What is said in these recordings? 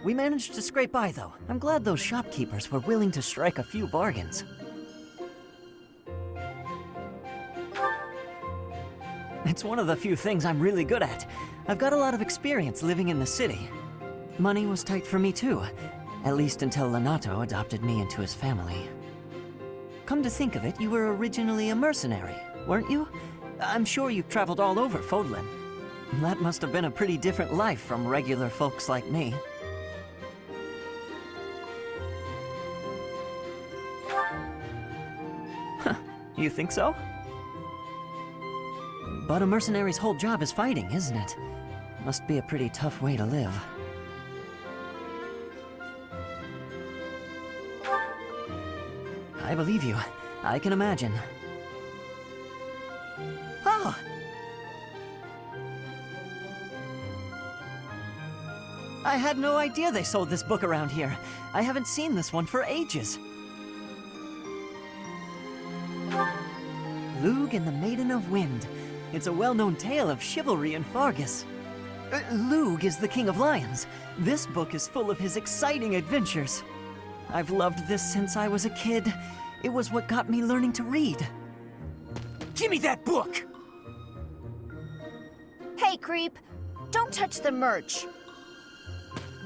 We managed to scrape by, though. I'm glad those shopkeepers were willing to strike a few bargains. It's one of the few things I'm really good at. I've got a lot of experience living in the city. Money was tight for me, too. At least until Lenato adopted me into his family. Come to think of it, you were originally a mercenary, weren't you? I'm sure you've traveled all over Fodlan. That must have been a pretty different life from regular folks like me. Huh, you think so? But a mercenary's whole job is fighting, isn't it? Must be a pretty tough way to live. I believe you. I can imagine. Oh! I had no idea they sold this book around here. I haven't seen this one for ages. Lug and the Maiden of Wind. It's a well-known tale of chivalry in Fargus. Lug is the King of Lions. This book is full of his exciting adventures. I've loved this since I was a kid. It was what got me learning to read. Give me that book! Hey, creep! Don't touch the merch!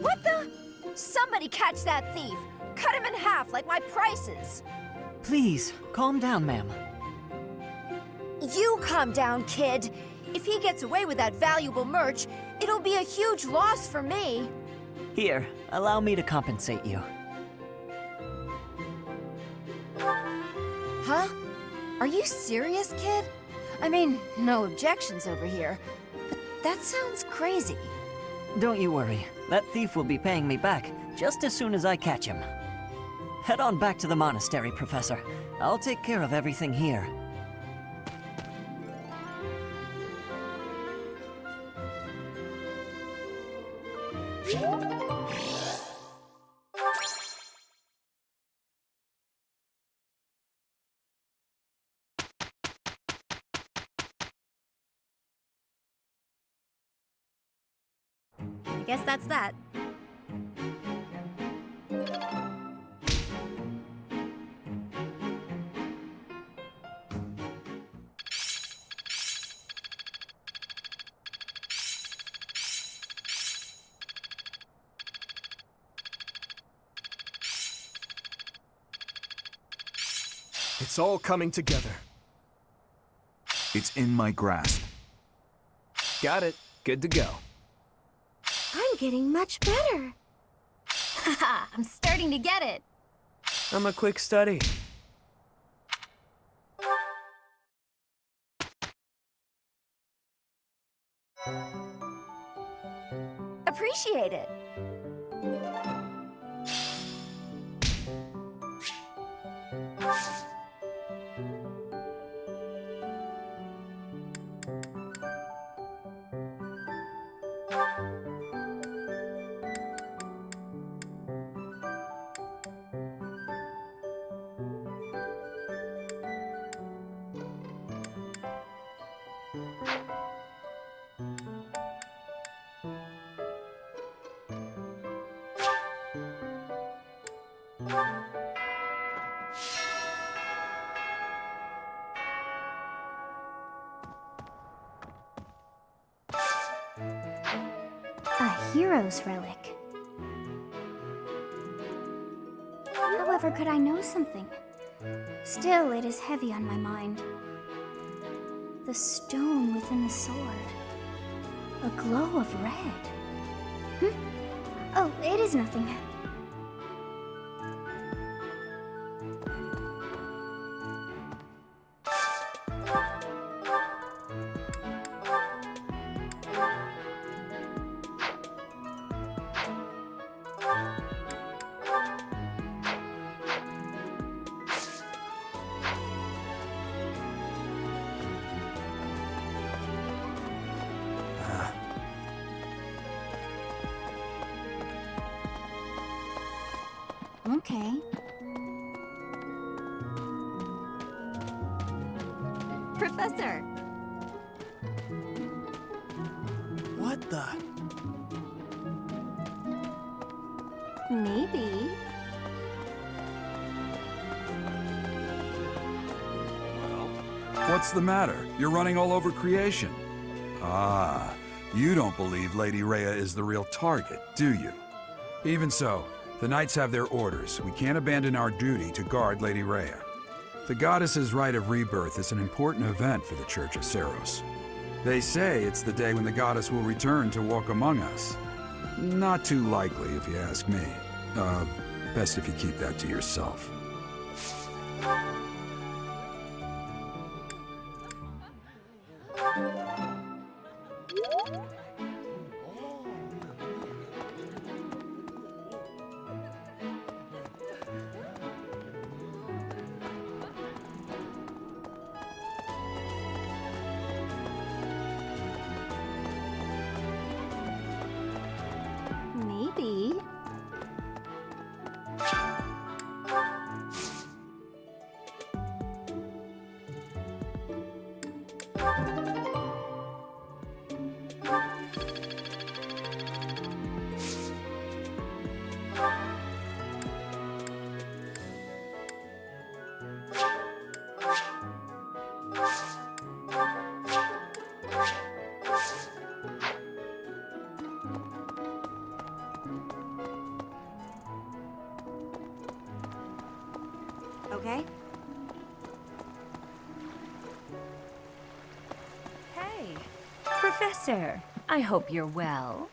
What the? Somebody catch that thief! Cut him in half like my prices! Please, calm down, ma'am. You calm down, kid! If he gets away with that valuable merch, it'll be a huge loss for me. Here, allow me to compensate you. Huh? Are you serious, kid? I mean, no objections over here, but that sounds crazy. Don't you worry. That thief will be paying me back just as soon as I catch him. Head on back to the monastery, Professor. I'll take care of everything here. I guess that's that. It's all coming together. It's in my grasp. Got it. Good to go. I'm getting much better. Haha, I'm starting to get it. I'm a quick study. Appreciate it. A hero's relic. However, could I know something? Still, it is heavy on my mind. The stone within the sword. A glow of red. Oh, it is nothing. Okay. Professor! What the? Maybe. What's the matter? You're running all over creation. Ah, you don't believe Lady Rhea is the real target, do you? Even so, the Knights have their orders. We can't abandon our duty to guard Lady Rhea. The goddess's rite of rebirth is an important event for the Church of Seros. They say it's the day when the goddess will return to walk among us. Not too likely, if you ask me. Best if you keep that to yourself. Maybe. Okay. Hey, Professor, I hope you're well.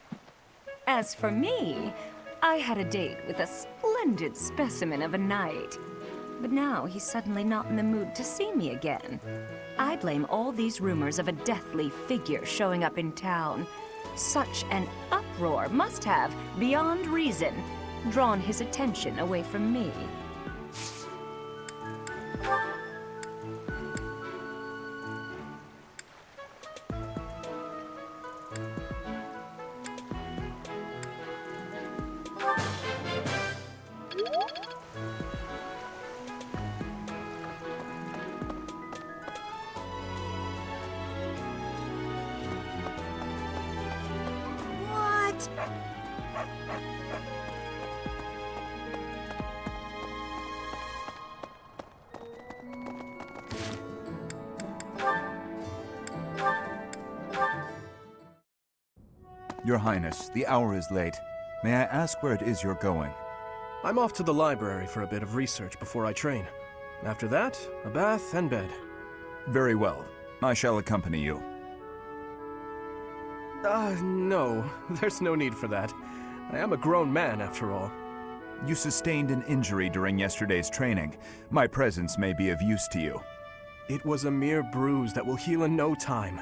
As for me, I had a date with a splendid specimen of a knight. But now he's suddenly not in the mood to see me again. I blame all these rumors of a deathly figure showing up in town. Such an uproar must have, beyond reason, drawn his attention away from me. What? Your Highness, the hour is late. May I ask where it is you're going? I'm off to the library for a bit of research before I train. After that, a bath and bed. Very well. I shall accompany you. No. There's no need for that. I am a grown man, after all. You sustained an injury during yesterday's training. My presence may be of use to you. It was a mere bruise that will heal in no time.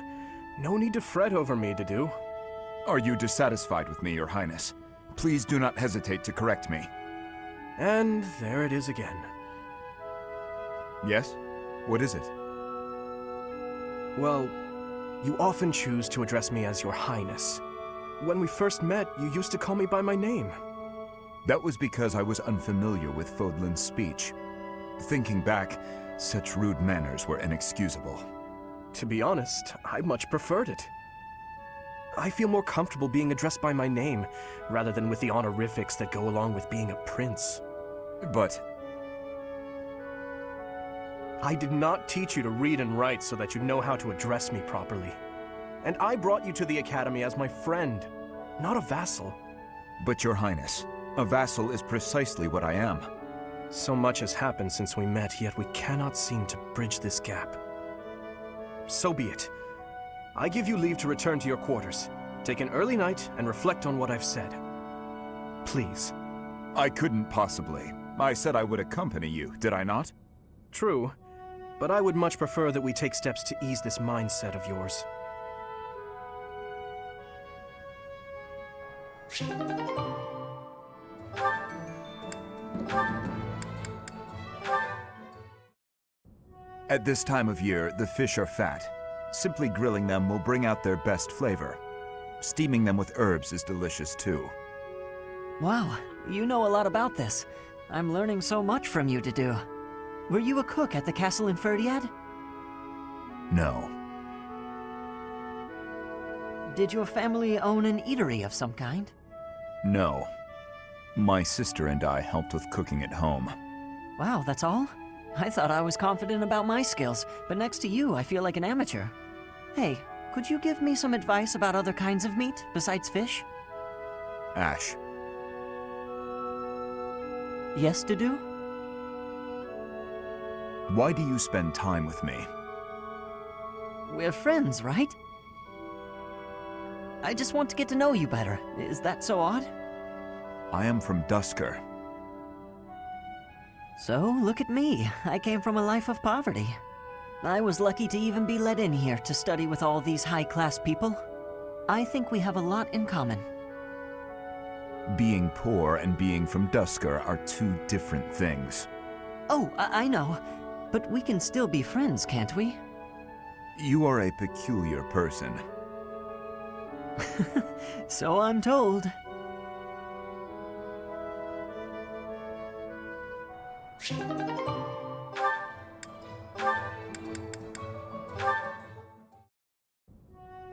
No need to fret over me, Dedu. Are you dissatisfied with me, Your Highness? Please do not hesitate to correct me. And there it is again. Yes? What is it? Well, you often choose to address me as Your Highness. When we first met, you used to call me by my name. That was because I was unfamiliar with Fodlan's speech. Thinking back, such rude manners were inexcusable. To be honest, I much preferred it. I feel more comfortable being addressed by my name, rather than with the honorifics that go along with being a prince. But I did not teach you to read and write so that you know how to address me properly. And I brought you to the Academy as my friend, not a vassal. But Your Highness, a vassal is precisely what I am. So much has happened since we met, yet we cannot seem to bridge this gap. So be it. I give you leave to return to your quarters. Take an early night and reflect on what I've said. Please. I couldn't possibly. I said I would accompany you, did I not? True, but I would much prefer that we take steps to ease this mindset of yours. At this time of year, the fish are fat. Simply grilling them will bring out their best flavor. Steaming them with herbs is delicious too. Wow, you know a lot about this. I'm learning so much from you, Dedu. Were you a cook at the castle in Ferdiad? No. Did your family own an eatery of some kind? No. My sister and I helped with cooking at home. Wow, that's all? I thought I was confident about my skills, but next to you, I feel like an amateur. Hey, could you give me some advice about other kinds of meat besides fish? Ash, Yes to do? why do you spend time with me? We're friends, right? I just want to get to know you better. Is that so odd? I am from Dusker. So, look at me. I came from a life of poverty. I was lucky to even be let in here to study with all these high-class people. I think we have a lot in common. Being poor and being from Dusker are two different things. Oh, I know. But we can still be friends, can't we? You are a peculiar person. So I'm told.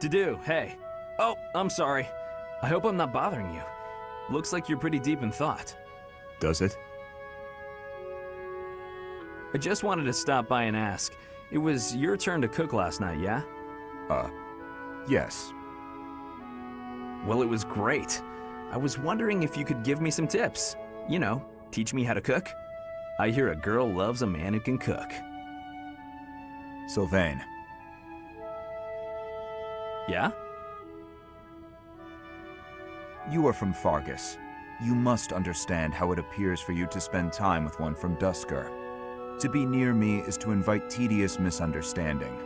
To-do, hey. Oh, I'm sorry. I hope I'm not bothering you. Looks like you're pretty deep in thought. Does it? I just wanted to stop by and ask. It was your turn to cook last night, yeah? Yes. Well, it was great. I was wondering if you could give me some tips. You know, teach me how to cook. I hear a girl loves a man who can cook. Sylvain, Yeah? you are from Fargus. You must understand how it appears for you to spend time with one from Dusker. To be near me is to invite tedious misunderstanding.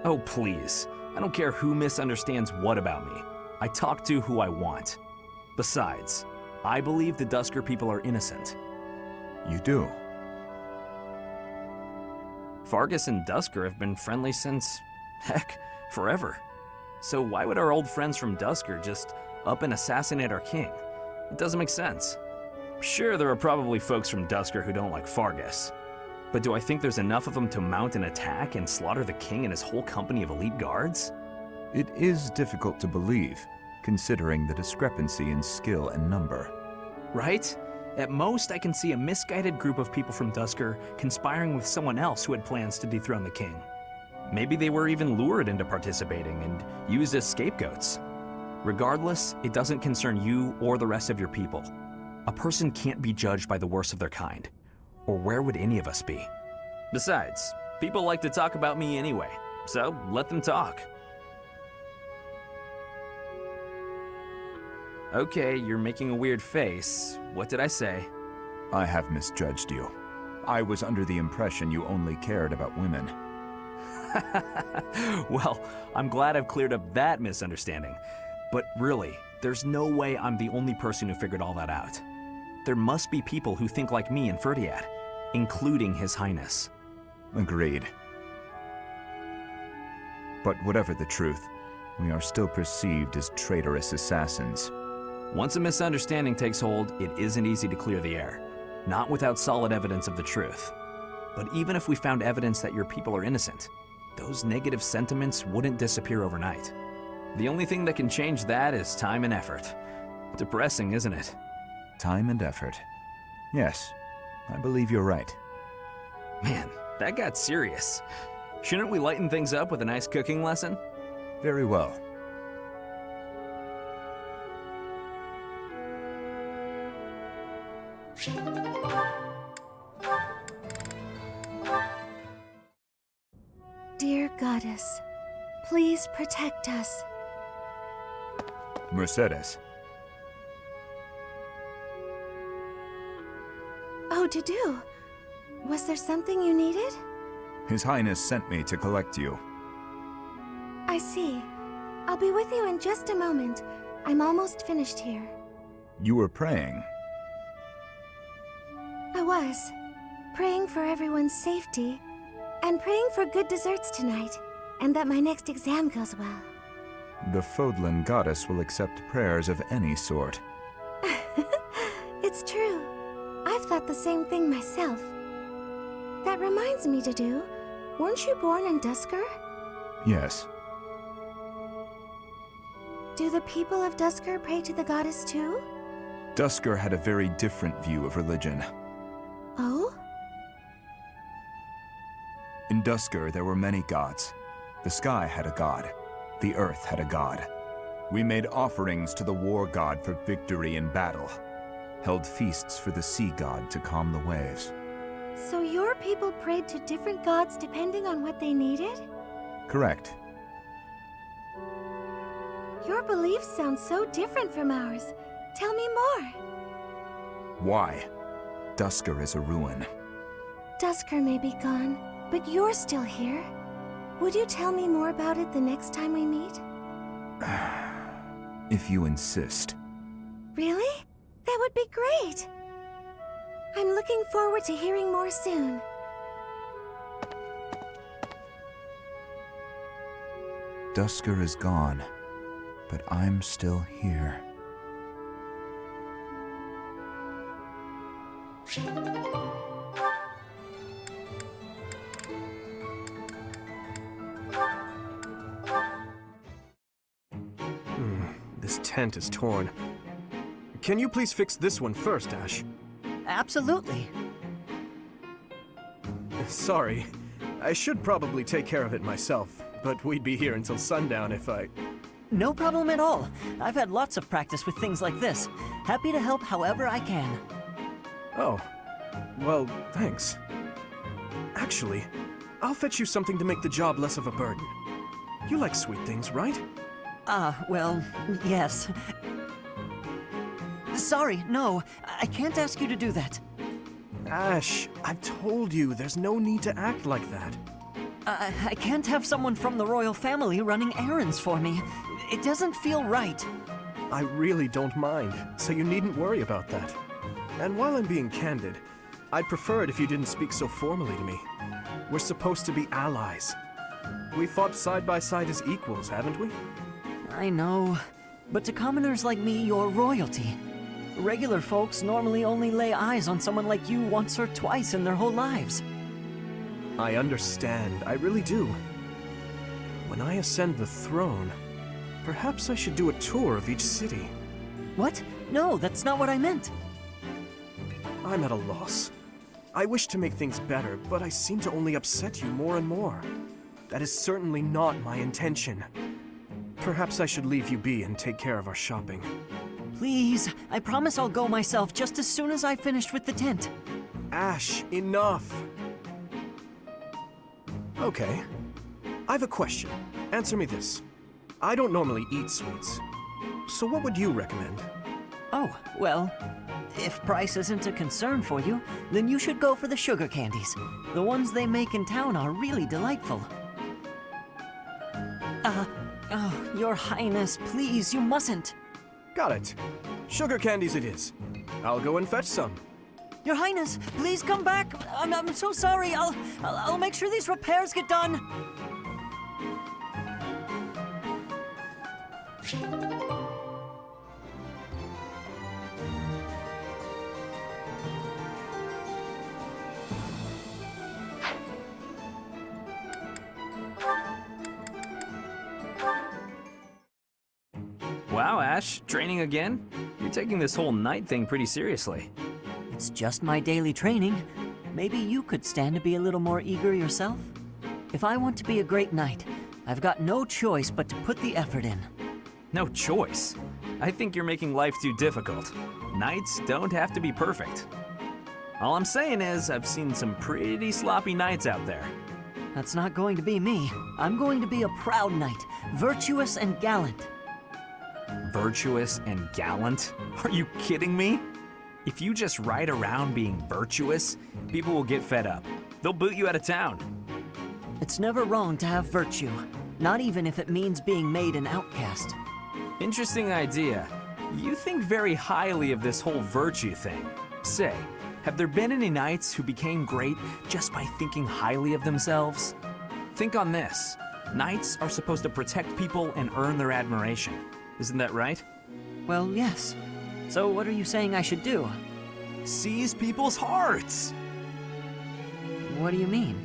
Oh, please. I don't care who misunderstands what about me. I talk to who I want. Besides, I believe the Dusker people are innocent. You do? Fargus and Dusker have been friendly since, heck, forever. So why would our old friends from Dusker just up and assassinate our king? It doesn't make sense. Sure, there are probably folks from Dusker who don't like Fargus. But do I think there's enough of them to mount an attack and slaughter the king and his whole company of elite guards? It is difficult to believe, considering the discrepancy in skill and number. Right? At most, I can see a misguided group of people from Dusker conspiring with someone else who had plans to dethrone the king. Maybe they were even lured into participating and used as scapegoats. Regardless, it doesn't concern you or the rest of your people. A person can't be judged by the worst of their kind. Or where would any of us be? Besides, people like to talk about me anyway, so let them talk. Okay, you're making a weird face. What did I say? I have misjudged you. I was under the impression you only cared about women. Well, I'm glad I've cleared up that misunderstanding. But really, there's no way I'm the only person who figured all that out. There must be people who think like me in Ferdiad, including His Highness. Agreed. But whatever the truth, we are still perceived as traitorous assassins. Once a misunderstanding takes hold, it isn't easy to clear the air. Not without solid evidence of the truth. But even if we found evidence that your people are innocent, those negative sentiments wouldn't disappear overnight. The only thing that can change that is time and effort. Depressing, isn't it? Time and effort. Yes, I believe you're right. Man, that got serious. Shouldn't we lighten things up with a nice cooking lesson? Very well. Dear Goddess, please protect us. Mercedes, Oh, Dudu. Was there something you needed? His Highness sent me to collect you. I see. I'll be with you in just a moment. I'm almost finished here. You were praying. I was. Praying for everyone's safety. And praying for good desserts tonight. And that my next exam goes well. The Fodlan goddess will accept prayers of any sort. It's true. I've thought the same thing myself. That reminds me, Dudu. Weren't you born in Dusker? Yes. Do the people of Dusker pray to the goddess too? Dusker had a very different view of religion. Oh? In Dusker, there were many gods. The sky had a god. The earth had a god. We made offerings to the war god for victory in battle. Held feasts for the sea god to calm the waves. So your people prayed to different gods depending on what they needed? Correct. Your beliefs sound so different from ours. Tell me more. Why? Dusker is a ruin. Dusker may be gone, but you're still here. Would you tell me more about it the next time we meet? If you insist. Really? That would be great. I'm looking forward to hearing more soon. Dusker is gone, but I'm still here. This tent is torn. Can you please fix this one first, Ash? Absolutely. Sorry. I should probably take care of it myself, but we'd be here until sundown if I... No problem at all. I've had lots of practice with things like this. Happy to help however I can. Oh. Well, thanks. Actually, I'll fetch you something to make the job less of a burden. You like sweet things, right? Well, yes. Sorry, no. I can't ask you to do that. Ash, I've told you, there's no need to act like that. I can't have someone from the royal family running errands for me. It doesn't feel right. I really don't mind, so you needn't worry about that. And while I'm being candid, I'd prefer it if you didn't speak so formally to me. We're supposed to be allies. We fought side by side as equals, haven't we? I know. But to commoners like me, you're royalty. Regular folks normally only lay eyes on someone like you once or twice in their whole lives. I understand, I really do. When I ascend the throne, perhaps I should do a tour of each city. What? No, that's not what I meant. I'm at a loss. I wish to make things better, but I seem to only upset you more and more. That is certainly not my intention. Perhaps I should leave you be and take care of our shopping. Please, I promise I'll go myself just as soon as I finished with the tent. Ash, enough! Okay. I've a question. Answer me this. I don't normally eat sweets. So what would you recommend? Oh, well, if price isn't a concern for you, then you should go for the sugar candies. The ones they make in town are really delightful. Oh, Your Highness, please, you mustn't. Got it. Sugar candies it is. I'll go and fetch some. Your Highness, please come back. I'm so sorry. I'll make sure these repairs get done. Wow, Ash, training again? You're taking this whole knight thing pretty seriously. It's just my daily training. Maybe you could stand to be a little more eager yourself? If I want to be a great knight, I've got no choice but to put the effort in. No choice. I think you're making life too difficult. Knights don't have to be perfect. All I'm saying is, I've seen some pretty sloppy knights out there. That's not going to be me. I'm going to be a proud knight, virtuous and gallant. Virtuous and gallant? Are you kidding me? If you just ride around being virtuous, people will get fed up. They'll boot you out of town. It's never wrong to have virtue, not even if it means being made an outcast. Interesting idea. You think very highly of this whole virtue thing. Say, have there been any knights who became great just by thinking highly of themselves? Think on this. Knights are supposed to protect people and earn their admiration. Isn't that right? Well, yes. So what are you saying I should do? Seize people's hearts! What do you mean?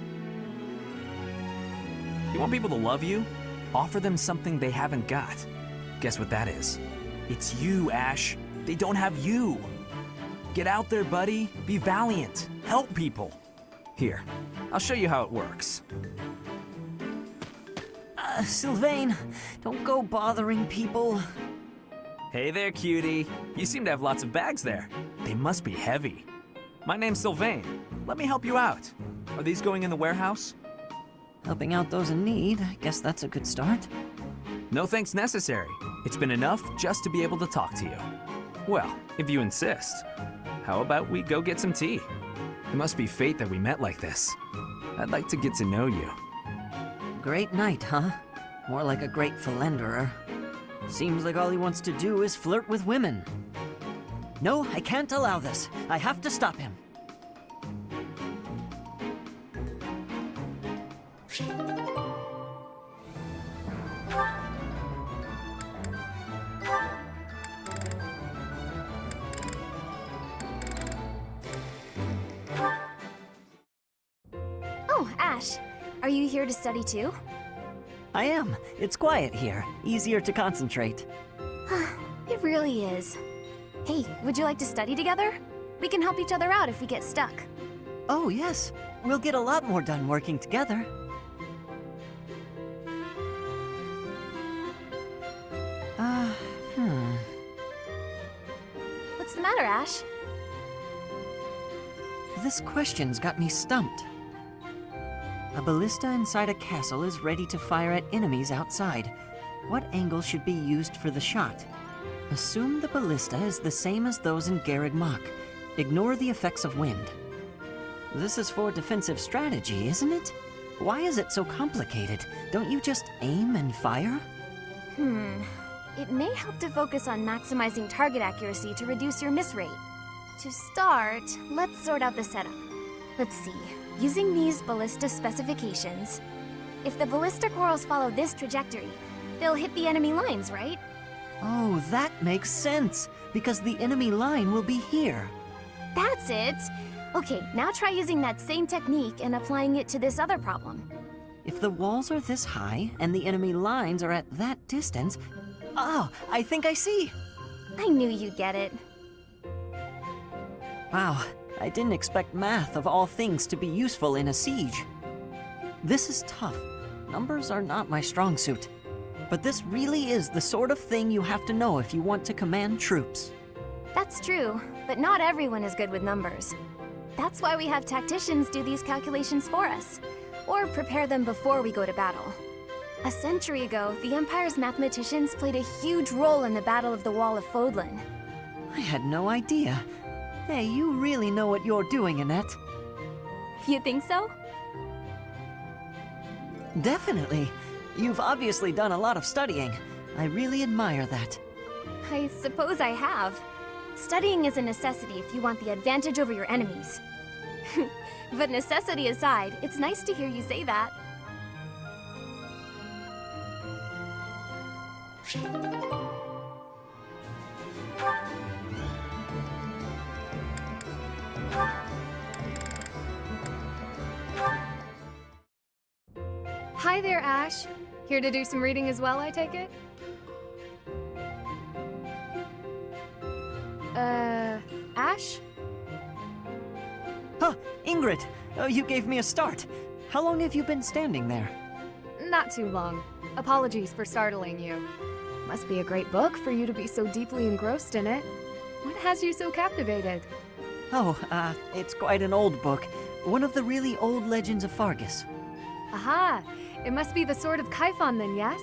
You want people to love you? Offer them something they haven't got. Guess what that is? It's you, Ash. They don't have you. Get out there, buddy. Be valiant. Help people. Here, I'll show you how it works. Sylvain, don't go bothering people. Hey there, cutie. You seem to have lots of bags there. They must be heavy. My name's Sylvain. Let me help you out. Are these going in the warehouse? Helping out those in need, I guess that's a good start. No thanks necessary. It's been enough just to be able to talk to you. Well, if you insist. How about we go get some tea? It must be fate that we met like this. I'd like to get to know you. Great night, huh? More like a great philanderer. Seems like all he wants to do is flirt with women. No, I can't allow this. I have to stop him. Oh, Ash. Are you here to study too? I am. It's quiet here. Easier to concentrate. It really is. Hey, would you like to study together? We can help each other out if we get stuck. Oh, yes. We'll get a lot more done working together. What's the matter, Ash? This question's got me stumped. A ballista inside a castle is ready to fire at enemies outside. What angle should be used for the shot? Assume the ballista is the same as those in Garreg Mach. Ignore the effects of wind. This is for defensive strategy, isn't it? Why is it so complicated? Don't you just aim and fire? It may help to focus on maximizing target accuracy to reduce your miss rate. To start, let's sort out the setup. Let's see. Using these ballista specifications, if the ballista corals follow this trajectory, they'll hit the enemy lines, right? Oh, that makes sense, because the enemy line will be here. That's it! Okay, now try using that same technique and applying it to this other problem. If the walls are this high and the enemy lines are at that distance... Oh, I think I see! I knew you'd get it. Wow, I didn't expect math of all things to be useful in a siege. This is tough. Numbers are not my strong suit. But this really is the sort of thing you have to know if you want to command troops. That's true, but not everyone is good with numbers. That's why we have tacticians do these calculations for us, or prepare them before we go to battle. A century ago, the Empire's mathematicians played a huge role in the Battle of the Wall of Fodlan. I had no idea. Hey, you really know what you're doing, Annette. You think so? Definitely. You've obviously done a lot of studying. I really admire that. I suppose I have. Studying is a necessity if you want the advantage over your enemies. But necessity aside, it's nice to hear you say that. Hi there, Ash. Here to do some reading as well, I take it? Ash? Huh, Ingrid! You gave me a start. How long have you been standing there? Not too long. Apologies for startling you. Must be a great book for you to be so deeply engrossed in it. What has you so captivated? Oh, it's quite an old book. One of the really old legends of Fargus. Aha! It must be the Sword of Kaifon then, yes?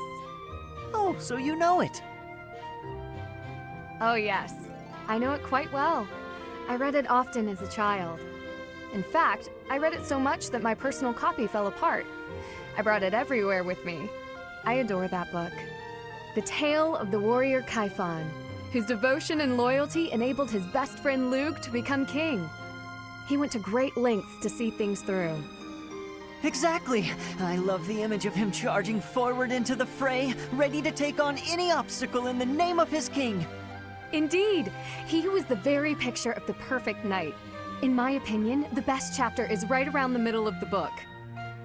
Oh, so you know it. Oh yes. I know it quite well. I read it often as a child. In fact, I read it so much that my personal copy fell apart. I brought it everywhere with me. I adore that book. The tale of the warrior Kaifon, whose devotion and loyalty enabled his best friend Luke to become king. He went to great lengths to see things through. Exactly. I love the image of him charging forward into the fray, ready to take on any obstacle in the name of his king. Indeed, he was the very picture of the perfect knight. In my opinion, the best chapter is right around the middle of the book.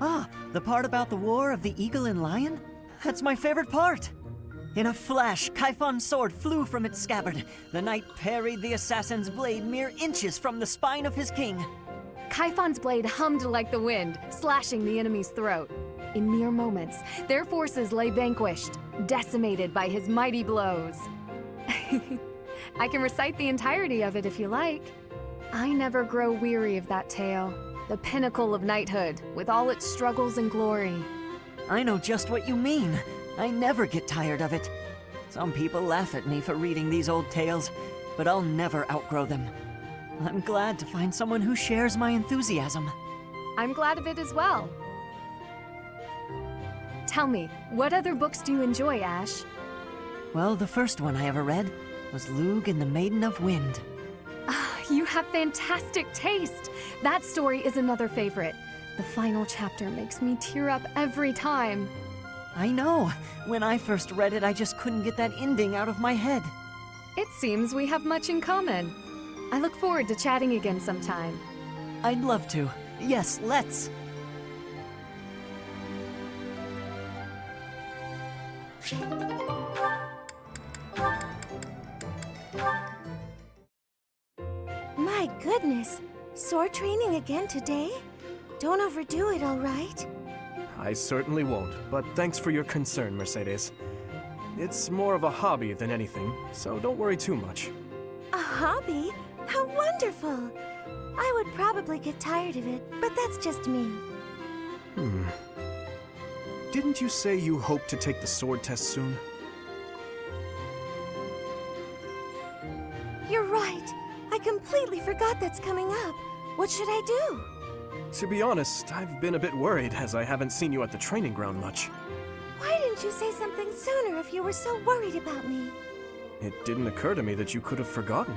Ah, the part about the War of the Eagle and Lion? That's my favorite part. In a flash, Kaifon's sword flew from its scabbard. The knight parried the assassin's blade mere inches from the spine of his king. Kaifon's blade hummed like the wind, slashing the enemy's throat. In mere moments, their forces lay vanquished, decimated by his mighty blows. I can recite the entirety of it if you like. I never grow weary of that tale, the pinnacle of knighthood, with all its struggles and glory. I know just what you mean. I never get tired of it. Some people laugh at me for reading these old tales, but I'll never outgrow them. I'm glad to find someone who shares my enthusiasm. I'm glad of it as well. Tell me, what other books do you enjoy, Ash? Well, the first one I ever read was Lug and the Maiden of Wind. You have fantastic taste. That story is another favorite. The final chapter makes me tear up every time. I know. When I first read it, I just couldn't get that ending out of my head. It seems we have much in common. I look forward to chatting again sometime. I'd love to. Yes, let's. My goodness. Sword training again today? Don't overdo it, all right? I certainly won't, but thanks for your concern, Mercedes. It's more of a hobby than anything, so don't worry too much. A hobby? How wonderful! I would probably get tired of it, but that's just me. Didn't you say you hope to take the sword test soon? You're right. I completely forgot that's coming up. What should I do? To be honest, I've been a bit worried as I haven't seen you at the training ground much. Why didn't you say something sooner if you were so worried about me? It didn't occur to me that you could have forgotten.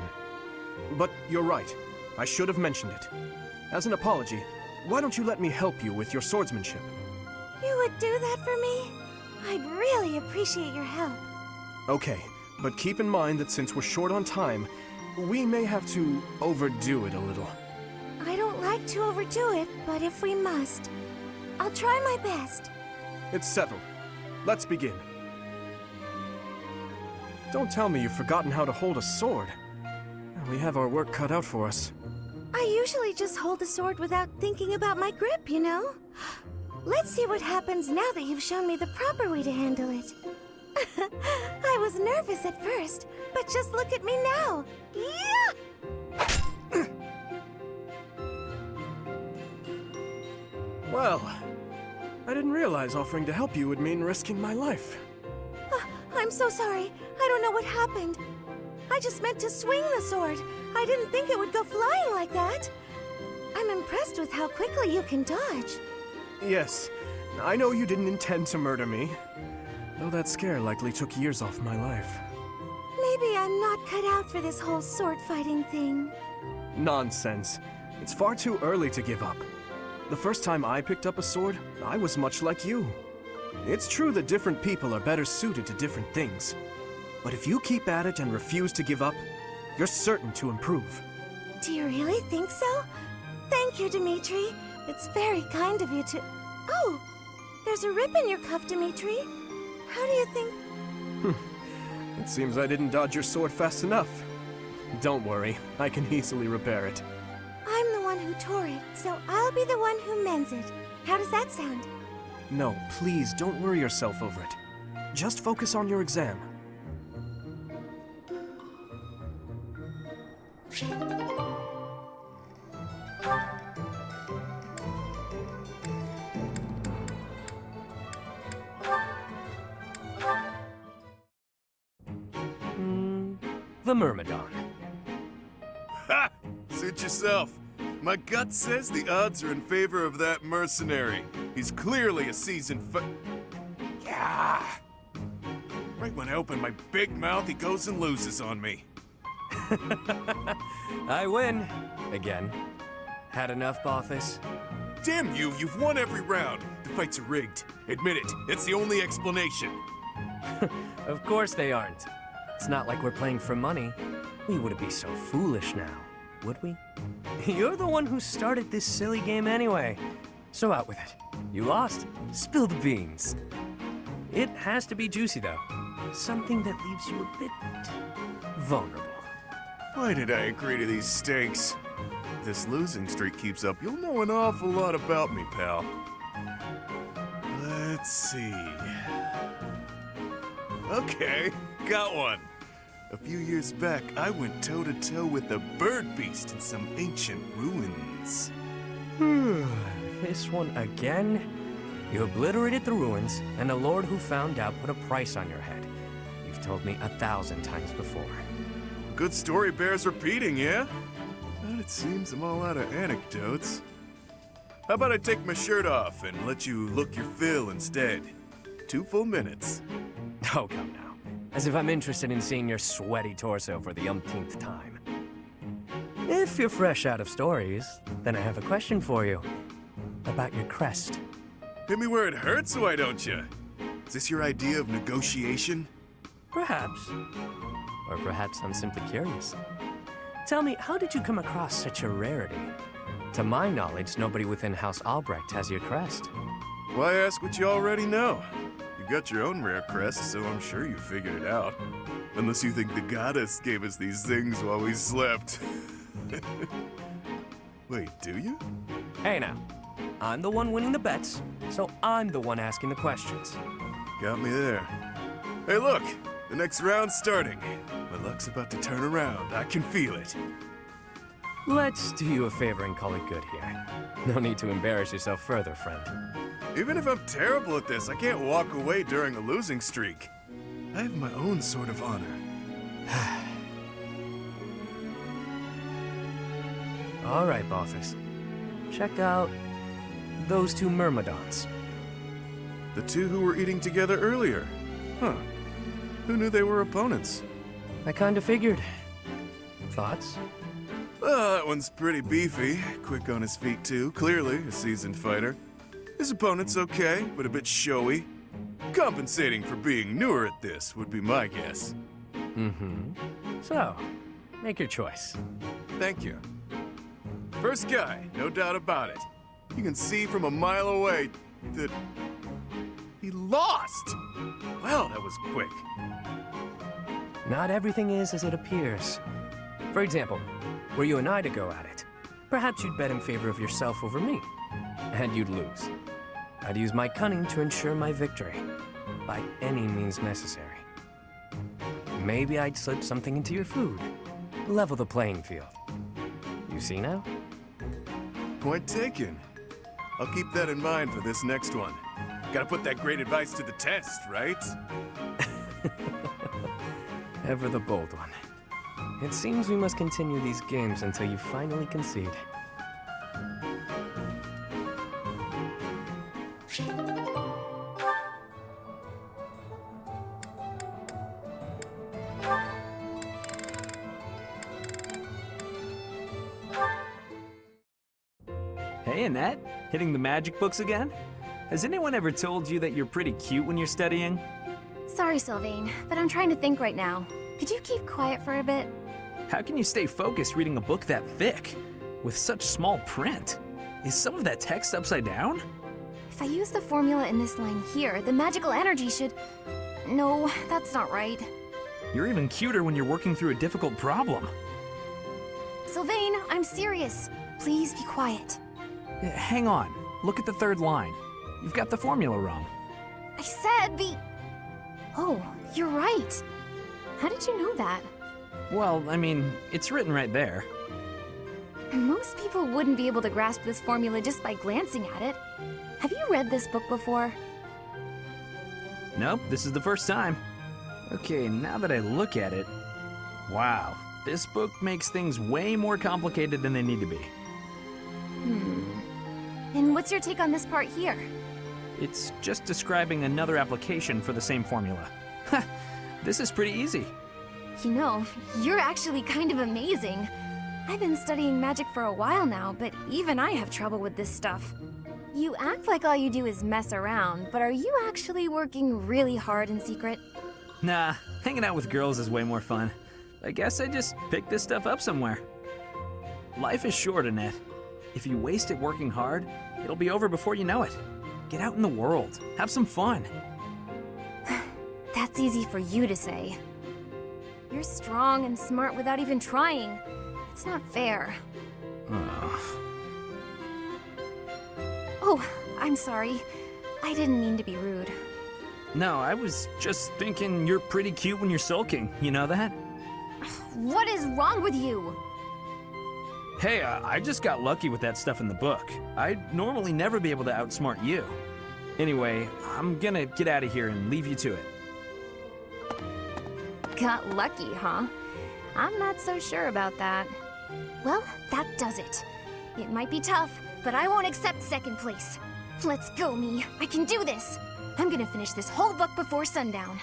But you're right. I should have mentioned it. As an apology, why don't you let me help you with your swordsmanship? You would do that for me? I'd really appreciate your help. Okay, but keep in mind that since we're short on time, we may have to overdo it a little. I don't like to overdo it, but if we must, I'll try my best. It's settled. Let's begin. Don't tell me you've forgotten how to hold a sword. We have our work cut out for us. I usually just hold the sword without thinking about my grip, you know? Let's see what happens now that you've shown me the proper way to handle it. I was nervous at first, but just look at me now. Yeah! Well, I didn't realize offering to help you would mean risking my life. I'm so sorry. I don't know what happened. I just meant to swing the sword. I didn't think it would go flying like that. I'm impressed with how quickly you can dodge. Yes, I know you didn't intend to murder me, though that scare likely took years off my life. Maybe I'm not cut out for this whole sword fighting thing. Nonsense. It's far too early to give up. The first time I picked up a sword, I was much like you. It's true that different people are better suited to different things. But if you keep at it and refuse to give up, you're certain to improve. Do you really think so? Thank you, Dimitri. It's very kind of you to... Oh! There's a rip in your cuff, Dimitri. How do you think... It seems I didn't dodge your sword fast enough. Don't worry, I can easily repair it. I'm the one who tore it, so I'll be the one who mends it. How does that sound? No, please don't worry yourself over it. Just focus on your exam. The Myrmidon. Ha! Suit yourself. My gut says the odds are in favor of that mercenary. He's clearly a seasoned Yeah. Right when I open my big mouth, he goes and loses on me. I win. Again. Had enough, Bothus? Damn you, you've won every round. The fights are rigged. Admit it, it's the only explanation. Of course they aren't. It's not like we're playing for money. We wouldn't be so foolish now, would we? You're the one who started this silly game anyway. So out with it. You lost. Spill the beans. It has to be juicy, though. something that leaves you a bit vulnerable. Why did I agree to these stakes? If this losing streak keeps up, you'll know an awful lot about me, pal. Let's see. Okay, got one. A few years back, I went toe-to-toe with a bird beast in some ancient ruins. This one again? You obliterated the ruins, and the Lord who found out put a price on your head. You've told me 1,000 times before. Good story bears repeating, yeah? But it seems I'm all out of anecdotes. How about I take my shirt off and let you look your fill instead? 2 full minutes. Oh, come now. As if I'm interested in seeing your sweaty torso for the umpteenth time. If you're fresh out of stories, then I have a question for you. About your crest. Hit me where it hurts, why don't you? Is this your idea of negotiation? Perhaps. Or perhaps I'm simply curious. Tell me, how did you come across such a rarity? To my knowledge, nobody within House Albrecht has your crest. Why ask what you already know? You got your own rare crest, so I'm sure you figured it out. Unless you think the goddess gave us these things while we slept. Wait, do you? Hey now, I'm the one winning the bets, so I'm the one asking the questions. Got me there. Hey look, the next round's starting. My luck's about to turn around, I can feel it. Let's do you a favor and call it good here. No need to embarrass yourself further, friend. Even if I'm terrible at this, I can't walk away during a losing streak. I have my own sort of honor. All right, Balthus. Check out those 2 myrmidons. The 2 who were eating together earlier. Huh. Who knew they were opponents? I kinda figured. Thoughts? Well, that one's pretty beefy. Quick on his feet, too. Clearly a seasoned fighter. His opponent's okay, but a bit showy. Compensating for being newer at this would be my guess. Mm-hmm. So, make your choice. Thank you. First guy, no doubt about it. You can see from a mile away that he lost. Well, that was quick. Not everything is as it appears. For example, were you and I to go at it, perhaps you'd bet in favor of yourself over me, and you'd lose. I'd use my cunning to ensure my victory, by any means necessary. Maybe I'd slip something into your food, level the playing field. You see now? Point taken. I'll keep that in mind for this next one. Gotta put that great advice to the test, right? Ever the bold one. It seems we must continue these games until you finally concede. Hey, Annette. Hitting the magic books again? Has anyone ever told you that you're pretty cute when you're studying? Sorry, Sylvain, but I'm trying to think right now. Could you keep quiet for a bit? How can you stay focused reading a book that thick? With such small print? Is some of that text upside down? If I use the formula in this line here, the magical energy should... No, that's not right. You're even cuter when you're working through a difficult problem. Sylvain, I'm serious. Please be quiet. Hang on. Look at the 3rd line. You've got the formula wrong. I said the... Oh, you're right. How did you know that? Well, I mean, it's written right there. Most people wouldn't be able to grasp this formula just by glancing at it. Have you read this book before? Nope, this is the first time. Okay, now that I look at it... Wow, this book makes things way more complicated than they need to be. And what's your take on this part here? It's just describing another application for the same formula. Ha! This is pretty easy. You know, you're actually kind of amazing. I've been studying magic for a while now, but even I have trouble with this stuff. You act like all you do is mess around, but are you actually working really hard in secret? Nah, hanging out with girls is way more fun. I guess I just picked this stuff up somewhere. Life is short, Annette. If you waste it working hard, it'll be over before you know it. Get out in the world. Have some fun. That's That's easy for you to say. You're strong and smart without even trying. It's not fair. Oh, I'm sorry. I didn't mean to be rude. No, I was just thinking you're pretty cute when you're sulking. You know that? What is wrong with you? Hey, I just got lucky with that stuff in the book. I'd normally never be able to outsmart you. Anyway, I'm gonna get out of here and leave you to it. Got lucky, huh? I'm not so sure about that. Well, that does it. It might be tough, but I won't accept second place. Let's go, me. I can do this. I'm gonna finish this whole book before sundown.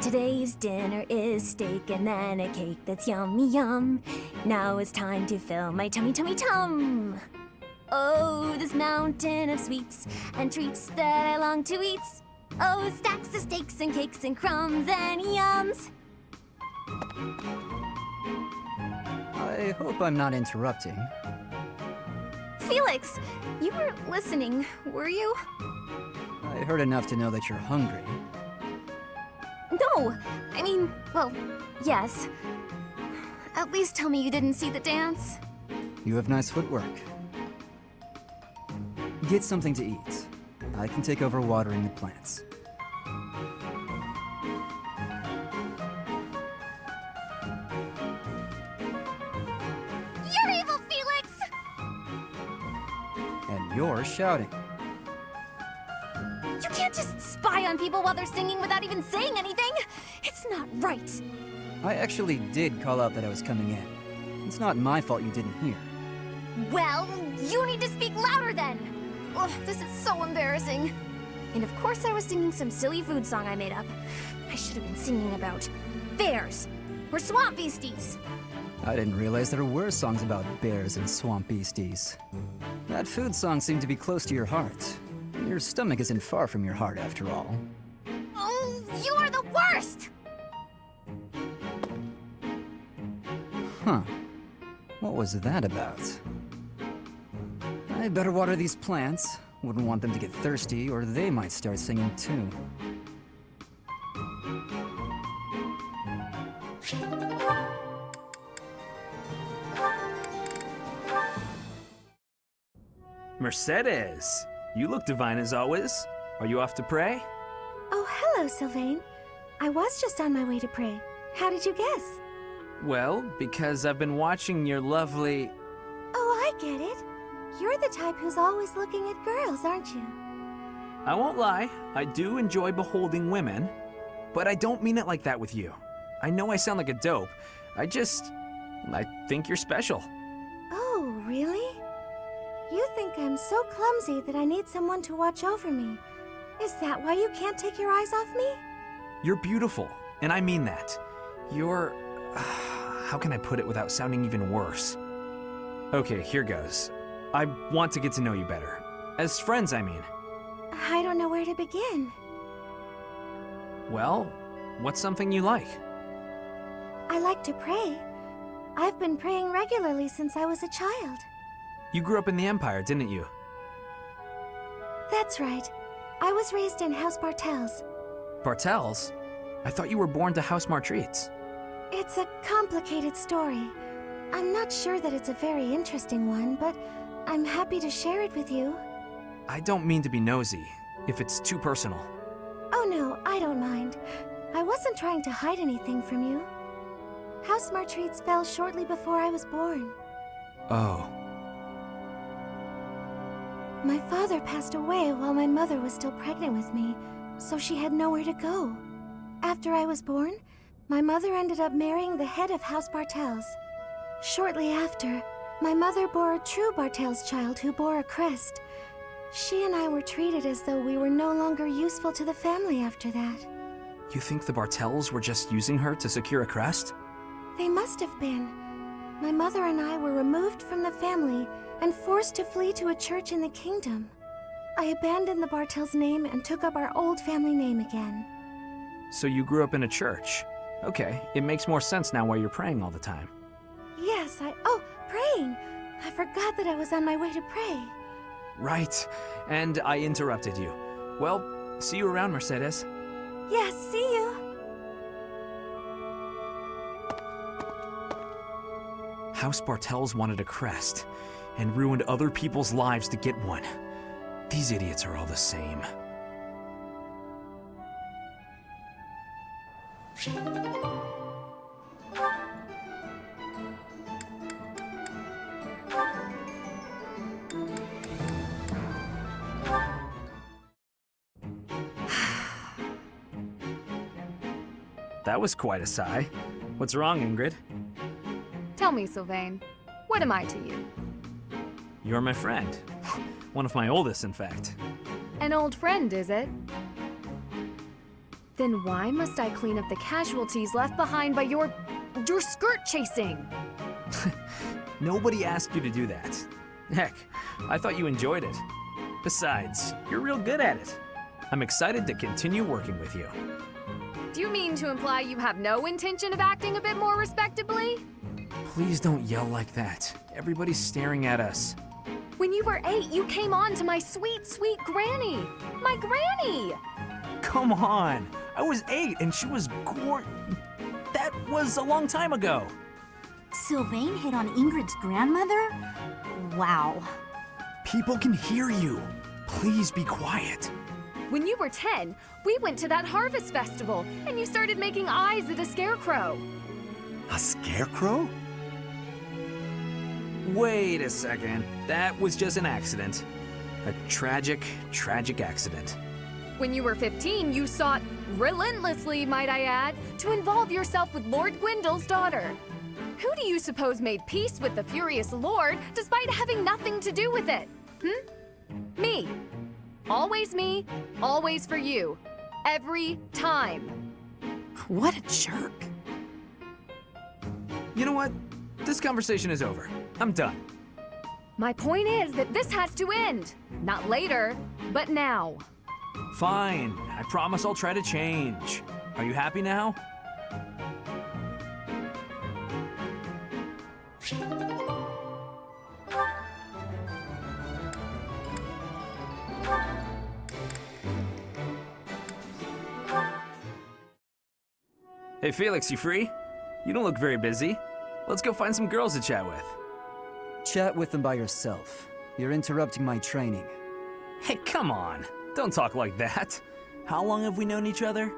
Today's dinner is steak and then a cake that's yummy yum. Now it's time to fill my tummy tum. Oh, this mountain of sweets and treats that I long to eat. Oh, stacks of steaks and cakes and crumbs and yums. I hope I'm not interrupting. Felix, you were listening, were you? I heard enough to know that you're hungry. No, I mean, well, yes. At least tell me you didn't see the dance. You have nice footwork. Get something to eat. I can take over watering the plants. You're evil, Felix! And you're shouting. You can't just spy on people while they're singing without even saying anything! It's not right! I actually did call out that I was coming in. It's not my fault you didn't hear. Well, you need to speak louder then! Ugh, this is so embarrassing. And of course I was singing some silly food song I made up. I should have been singing about bears or swamp beasties. I didn't realize there were songs about bears and swamp beasties. That food song seemed to be close to your heart. Your stomach isn't far from your heart, after all. Oh, you are the worst! Huh. What was that about? I better water these plants. Wouldn't want them to get thirsty, or they might start singing too. Mercedes, you look divine as always. Are you off to pray? Oh, hello, Sylvain. I was just on my way to pray. How did you guess? Well, because I've been watching your lovely... Oh, I get it. You're the type who's always looking at girls, aren't you? I won't lie, I do enjoy beholding women, but I don't mean it like that with you. I know I sound like a dope. I think you're special. Oh, really? You think I'm so clumsy that I need someone to watch over me. Is that why you can't take your eyes off me? You're beautiful, and I mean that. You're... how can I put it without sounding even worse? Okay, here goes. I want to get to know you better. As friends, I mean. I don't know where to begin. Well, what's something you like? I like to pray. I've been praying regularly since I was a child. You grew up in the Empire, didn't you? That's right. I was raised in House Bartels. Bartels? I thought you were born to House Martreats. It's a complicated story. I'm not sure that it's a very interesting one, but I'm happy to share it with you. I don't mean to be nosy, if it's too personal. Oh no, I don't mind. I wasn't trying to hide anything from you. House Martreats fell shortly before I was born. Oh. My father passed away while my mother was still pregnant with me, so she had nowhere to go. After I was born, my mother ended up marrying the head of House Bartels. Shortly after, my mother bore a true Bartels child who bore a crest. She and I were treated as though we were no longer useful to the family after that. You think the Bartels were just using her to secure a crest? They must have been. My mother and I were removed from the family and forced to flee to a church in the kingdom. I abandoned the Bartels name and took up our old family name again. So you grew up in a church. Okay, it makes more sense now why you're praying all the time. Yes, Oh, praying! I forgot that I was on my way to pray. Right, and I interrupted you. Well, see you around, Mercedes. Yes, see you. House Bartels wanted a crest, and ruined other people's lives to get one. These idiots are all the same. That was quite a sigh. What's wrong, Ingrid? Tell me, Sylvain, what am I to you? You're my friend. One of my oldest, in fact. An old friend, is it? Then why must I clean up the casualties left behind by your skirt chasing? Nobody asked you to do that. Heck, I thought you enjoyed it. Besides, you're real good at it. I'm excited to continue working with you. Do you mean to imply you have no intention of acting a bit more respectably? Please don't yell like that. Everybody's staring at us. When you were 8, you came on to my sweet, sweet granny. My granny! Come on. I was 8 and she was That was a long time ago. Sylvain hit on Ingrid's grandmother? Wow. People can hear you. Please be quiet. When you were 10, we went to that harvest festival, and you started making eyes at a scarecrow. A scarecrow? Wait a second. That was just an accident. A tragic, tragic accident. When you were 15, you sought, relentlessly might I add, to involve yourself with Lord Gwendol's daughter. Who do you suppose made peace with the furious Lord despite having nothing to do with it? Me. Always me, always for you. Every time. What a jerk. You know what? This conversation is over. I'm done. My point is that this has to end. Not later, but now. Fine. I promise I'll try to change. Are you happy now? Hey Felix, you free? You don't look very busy. Let's go find some girls to chat with. Chat with them by yourself. You're interrupting my training. Hey, come on. Don't talk like that. How long have we known each other?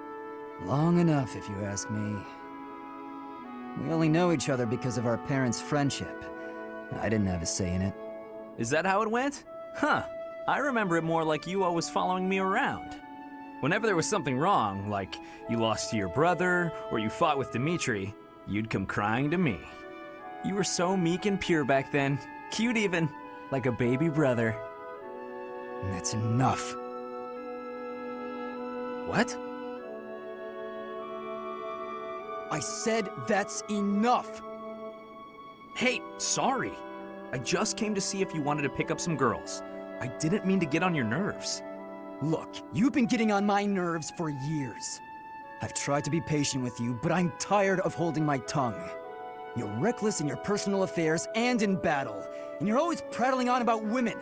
Long enough, if you ask me. We only know each other because of our parents' friendship. I didn't have a say in it. Is that how it went? Huh. I remember it more like you always following me around. Whenever there was something wrong, like you lost to your brother or you fought with Dimitri, you'd come crying to me. You were so meek and pure back then. Cute even. Like a baby brother. That's enough. What? I said that's enough! Hey, sorry. I just came to see if you wanted to pick up some girls. I didn't mean to get on your nerves. Look, you've been getting on my nerves for years. I've tried to be patient with you, but I'm tired of holding my tongue. You're reckless in your personal affairs and in battle, and you're always prattling on about women.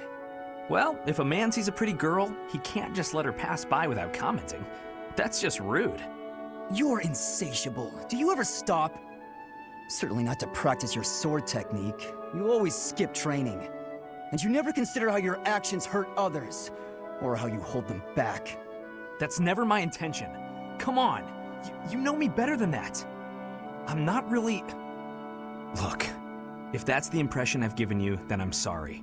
Well, if a man sees a pretty girl, he can't just let her pass by without commenting. That's just rude. You're insatiable. Do you ever stop? Certainly not to practice your sword technique. You always skip training. And you never consider how your actions hurt others, or how you hold them back. That's never my intention. Come on, you know me better than that. I'm not really... Look, if that's the impression I've given you, then I'm sorry.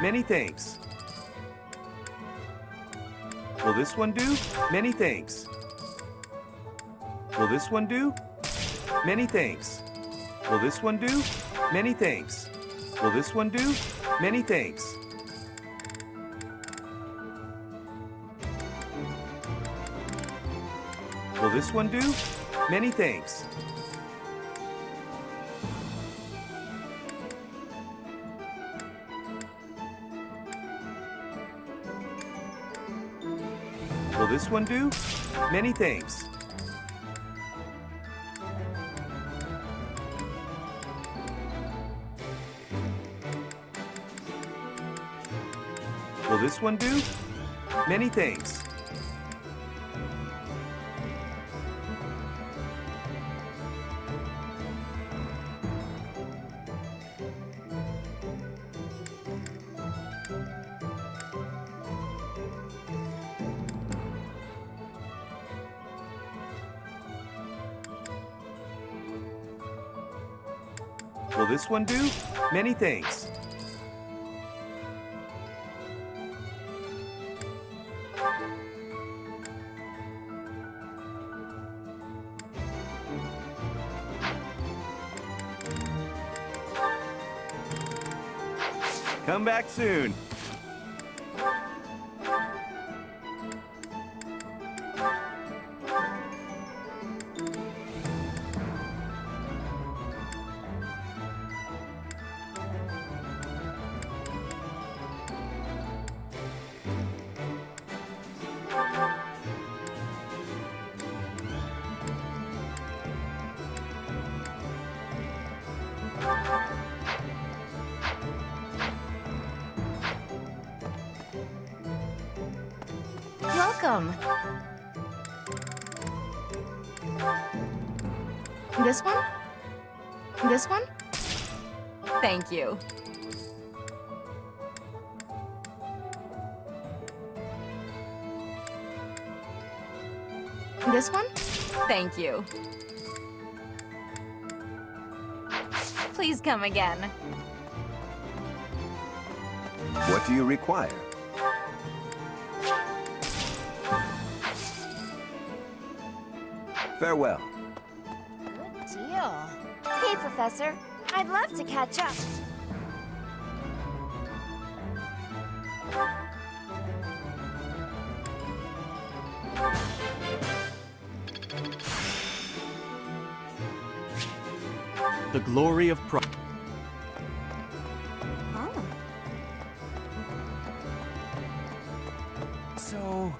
Many thanks. Will this one do? Many thanks. Will this one do? Many thanks. Will this one do? Many thanks. Will this one do? Many thanks. Will this one do? Many thanks. Will this one do? Many thanks. Will this one do? Many thanks. Will this one do? Many thanks. Come back soon. Welcome. This one? This one? Thank you. This one? Thank you. Please come again. What do you require? Farewell. Good deal. Hey, Professor. I'd love to catch up. The glory of pro. Oh. So.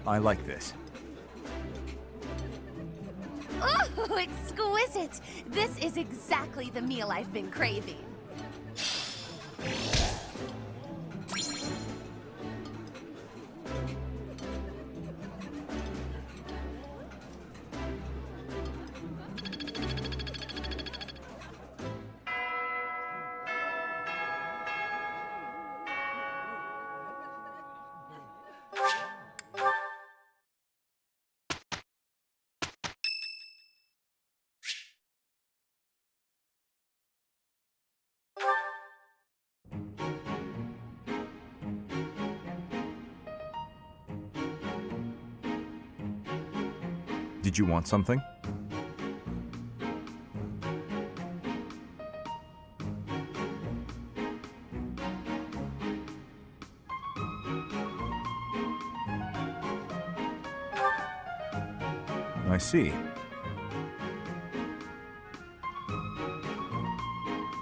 I like this. Oh, exquisite! This is exactly the meal I've been craving. Did you want something? I see.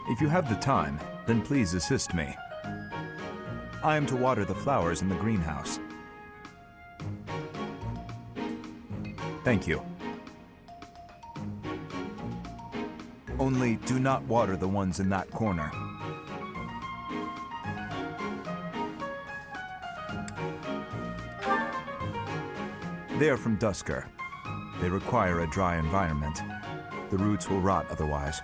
If you have the time, then please assist me. I am to water the flowers in the greenhouse. Thank you. Only do not water the ones in that corner. They are from Dusker. They require a dry environment. The roots will rot otherwise.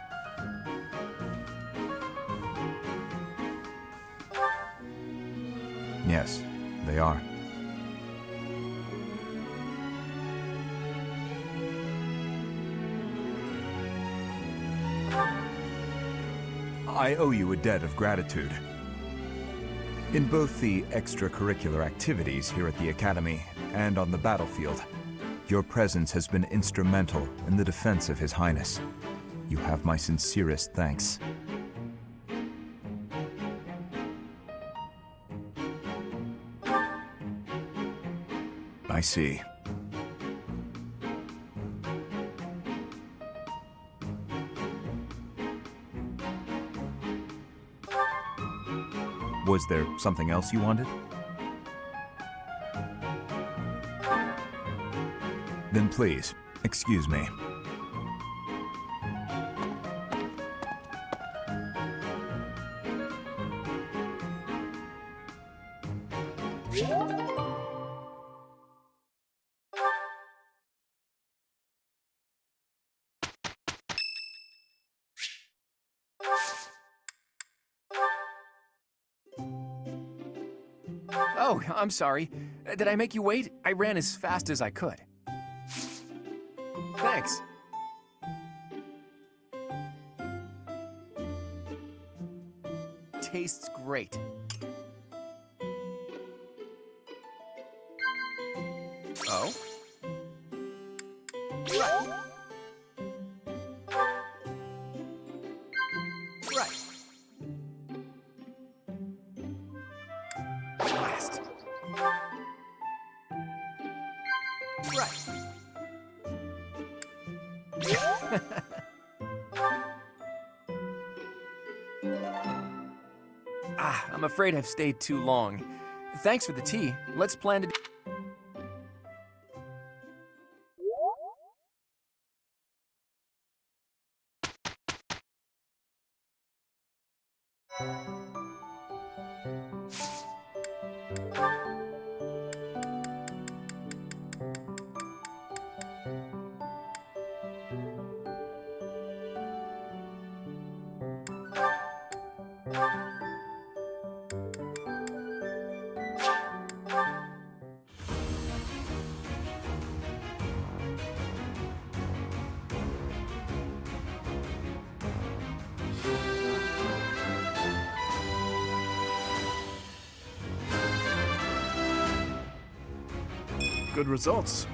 Yes, they are. I owe you a debt of gratitude. In both the extracurricular activities here at the Academy and on the battlefield, your presence has been instrumental in the defense of His Highness. You have my sincerest thanks. I see. Was there something else you wanted? Then please, excuse me. Oh, I'm sorry. Did I make you wait? I ran as fast as I could. Thanks. Tastes great. Oh? Right. Right. Blast. Right. I'm afraid I've stayed too long. Thanks for the tea. Let's plan to... Good results.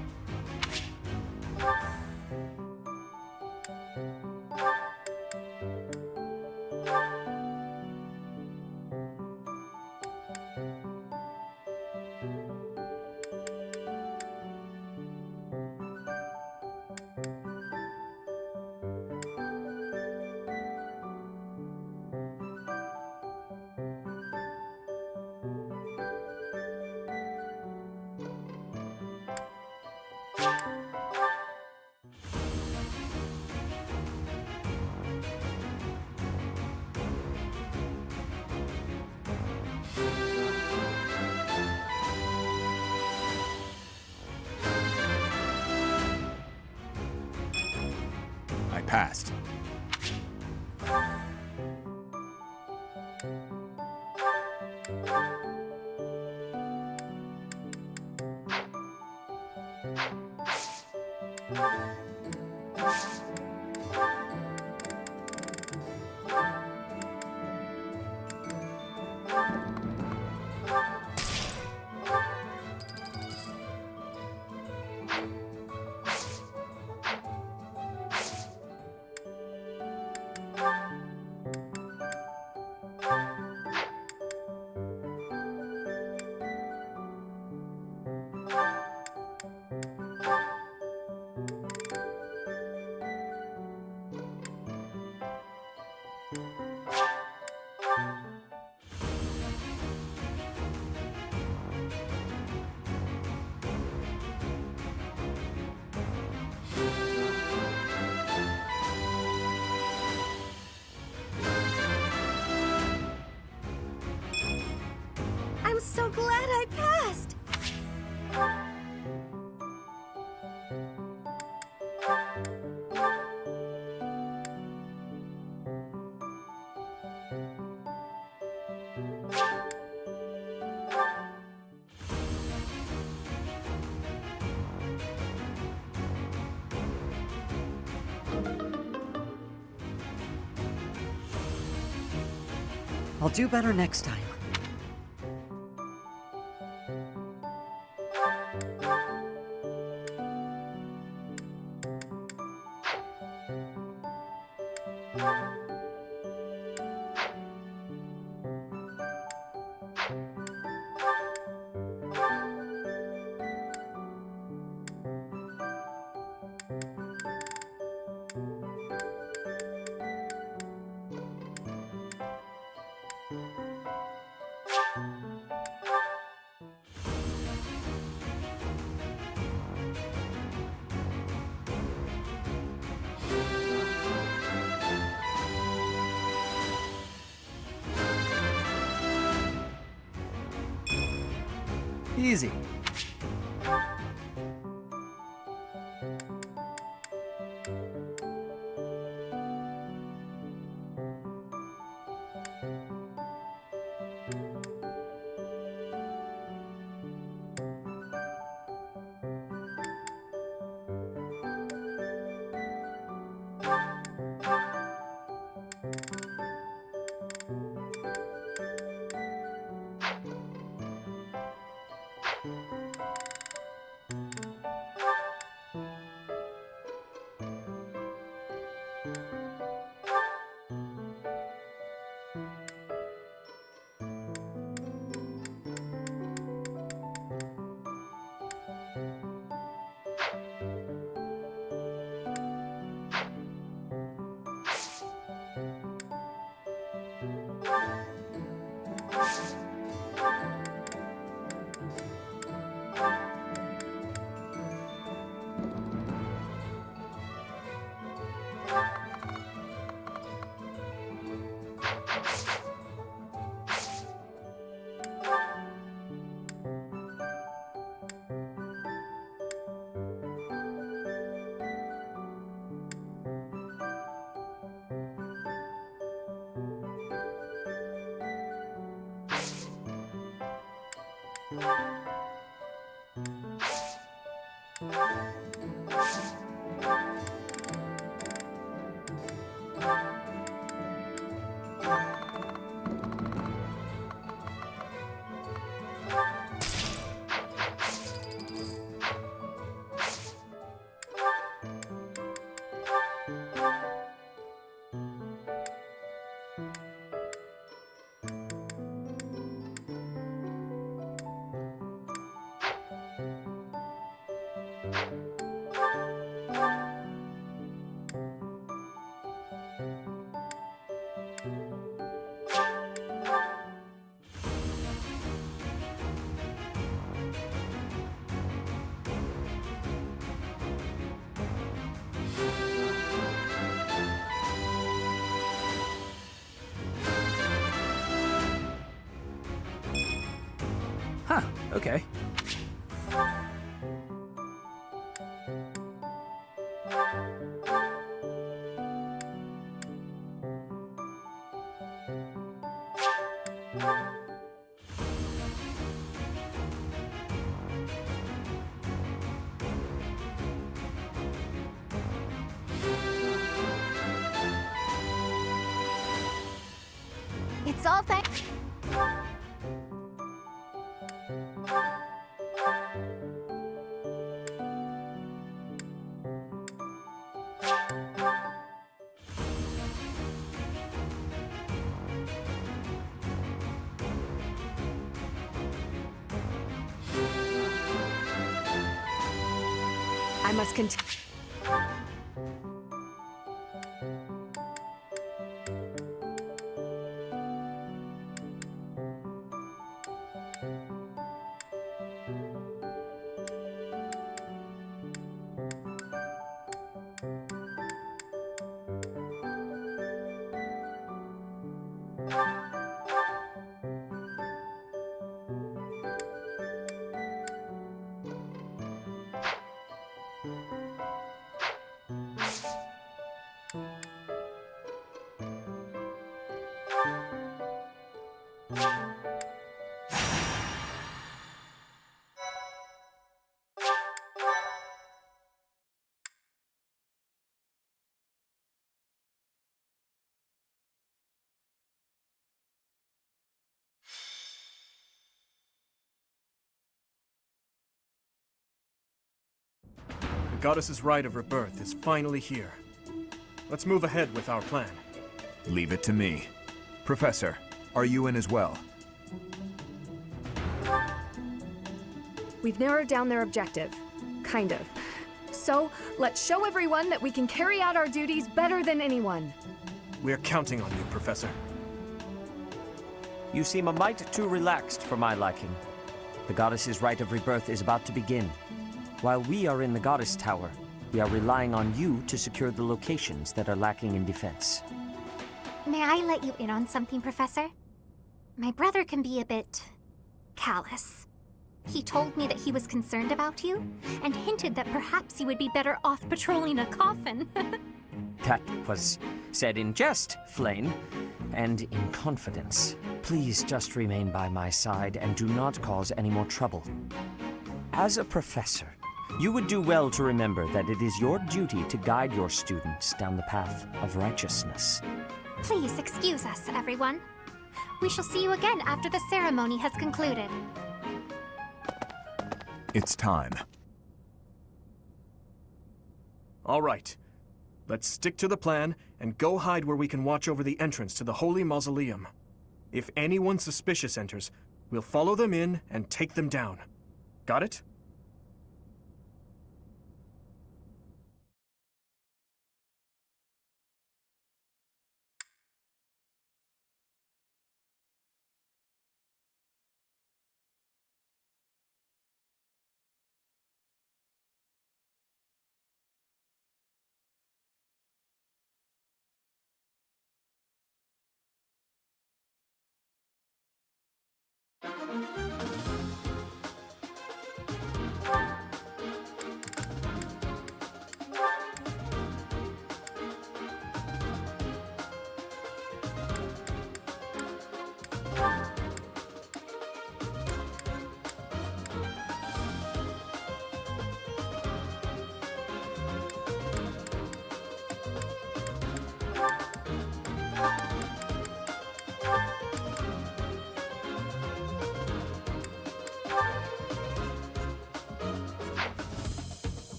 I passed. I'm so glad I passed! I'll do better next time. Easy. Huh, okay. It's all thanks. I must continue. The goddess's rite of rebirth is finally here. Let's move ahead with our plan. Leave it to me. Professor, are you in as well? We've narrowed down their objective. Kind of. So, let's show everyone that we can carry out our duties better than anyone. We're counting on you, Professor. You seem a mite too relaxed for my liking. The goddess's rite of rebirth is about to begin. While we are in the goddess tower, we are relying on you to secure the locations that are lacking in defense. May I let you in on something, Professor? My brother can be a bit callous. He told me that he was concerned about you, and hinted that perhaps you would be better off patrolling a coffin. That was said in jest, Flane, and in confidence. Please just remain by my side and do not cause any more trouble. As a professor, you would do well to remember that it is your duty to guide your students down the path of righteousness. Please excuse us, everyone. We shall see you again after the ceremony has concluded. It's time. All right. Let's stick to the plan and go hide where we can watch over the entrance to the Holy Mausoleum. If anyone suspicious enters, we'll follow them in and take them down. Got it?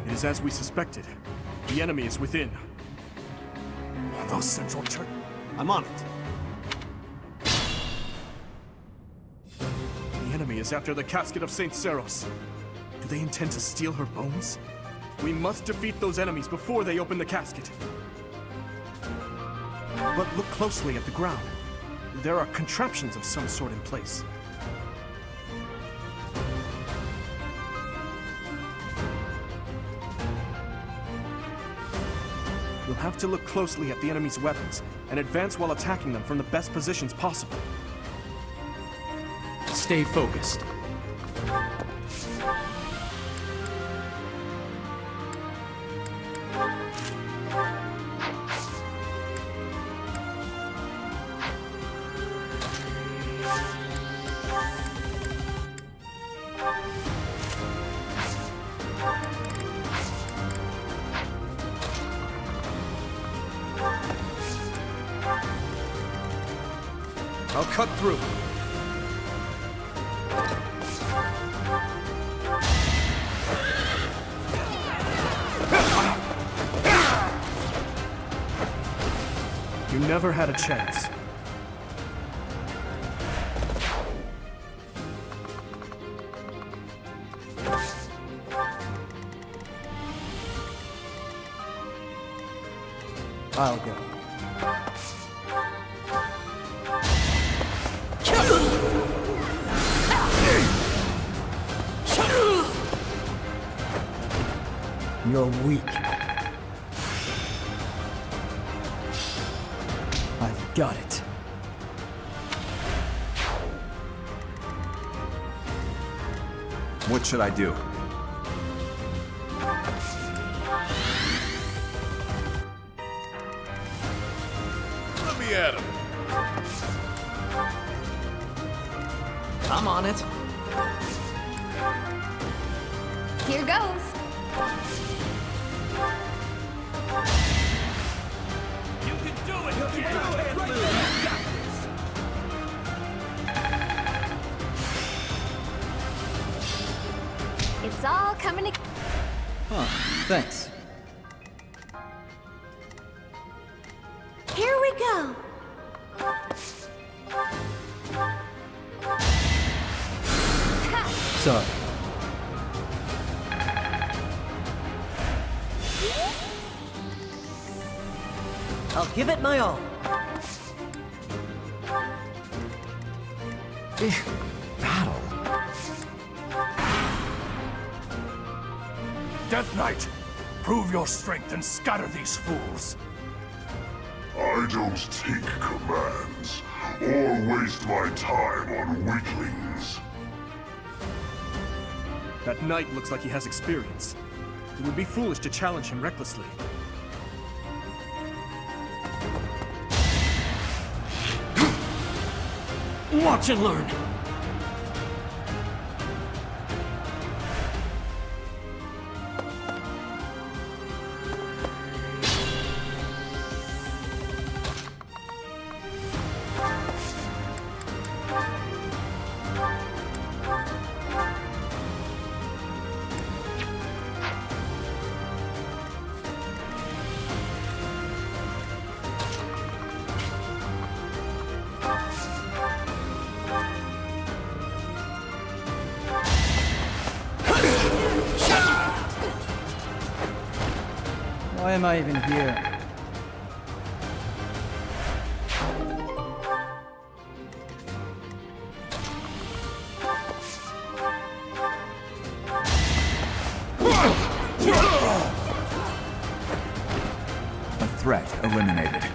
It is as we suspected. The enemy is within. Those central church. I'm on it. The enemy is after the casket of Saint Seros. Do they intend to steal her bones? We must defeat those enemies before they open the casket. But look closely at the ground. There are contraptions of some sort in place. We'll have to look closely at the enemy's weapons and advance while attacking them from the best positions possible. Stay focused. I'll cut through. You never had a chance. I'll go. You're weak. I've got it. What should I do? Let me at him. I'm on it. Here goes. You can do it! You can do it! It's all coming to... Huh, thanks. Here we go. Sorry. I'll give it my all. Battle. Death Knight, prove your strength and scatter these fools. I don't take commands, or waste my time on weaklings. That knight looks like he has experience. It would be foolish to challenge him recklessly. Watch and learn. Why am I even here? A threat eliminated.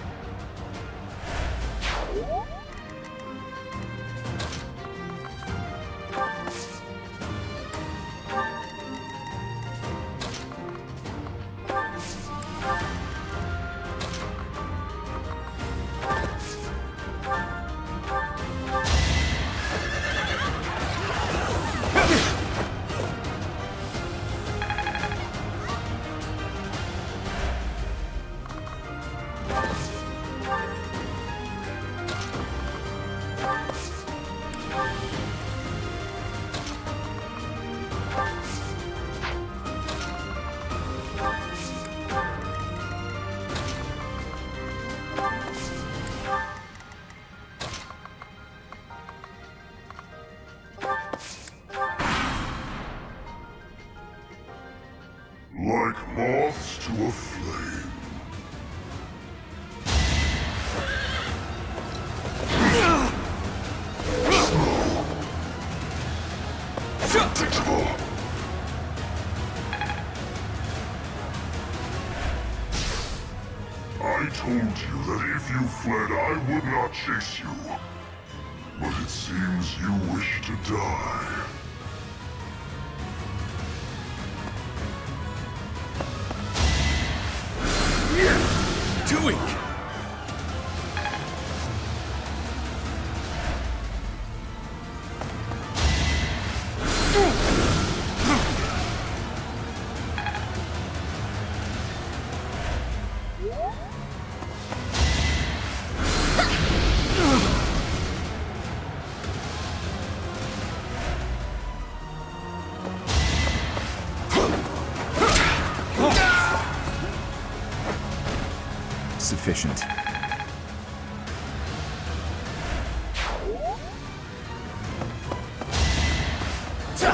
Like moths to a flame. Slow. Predictable. I told you that if you fled, I would not chase you. But it seems you wish to die. Doing? Sufficient. Do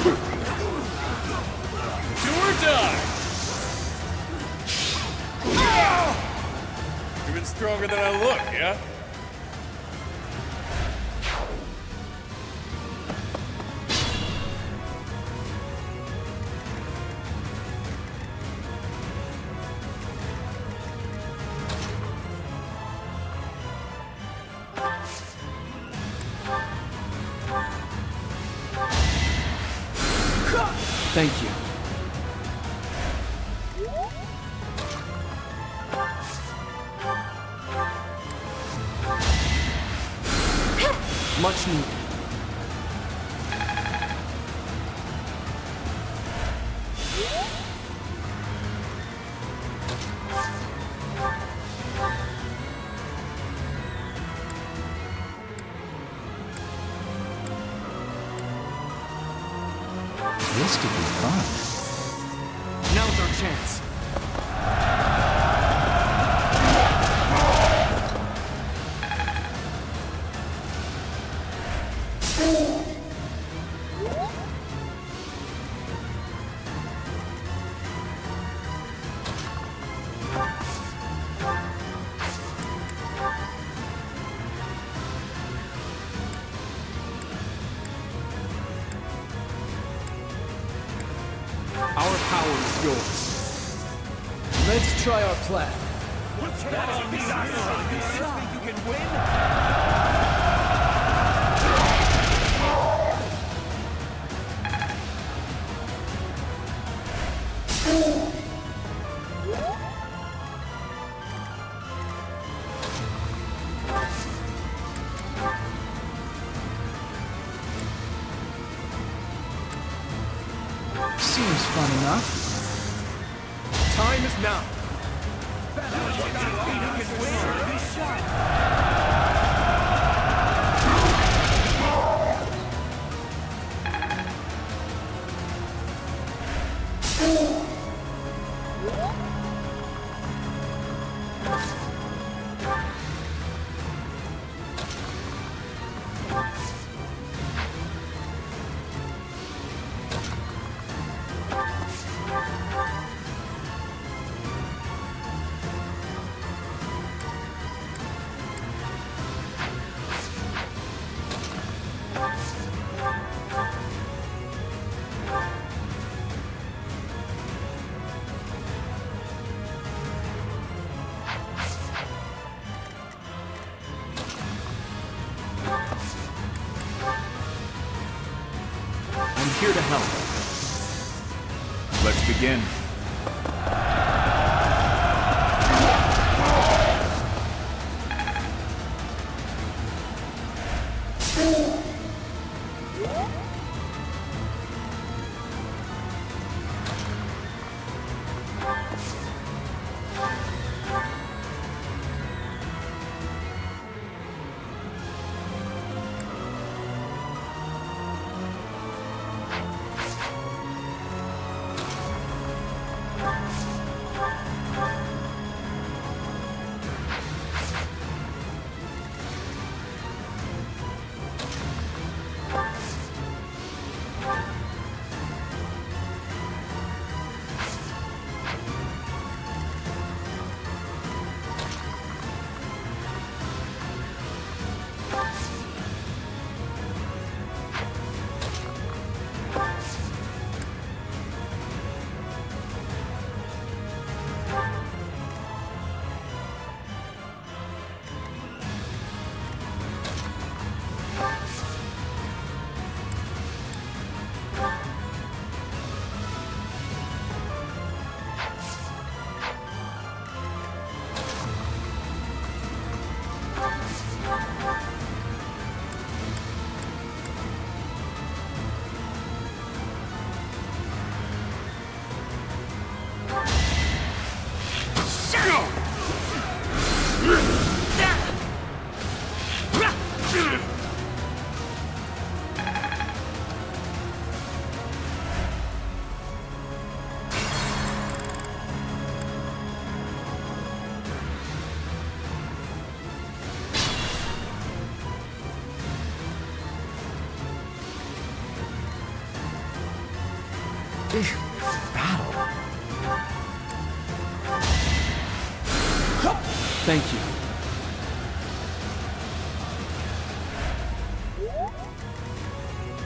or die! Even stronger than I look, yeah? Thank you. Much needed. This could be fun. Now's our chance. Our power is yours. Let's try our plan. What's that? You think you can win? Seems fun enough. Time is now. I'm here to help. Let's begin. Battle. Thank you.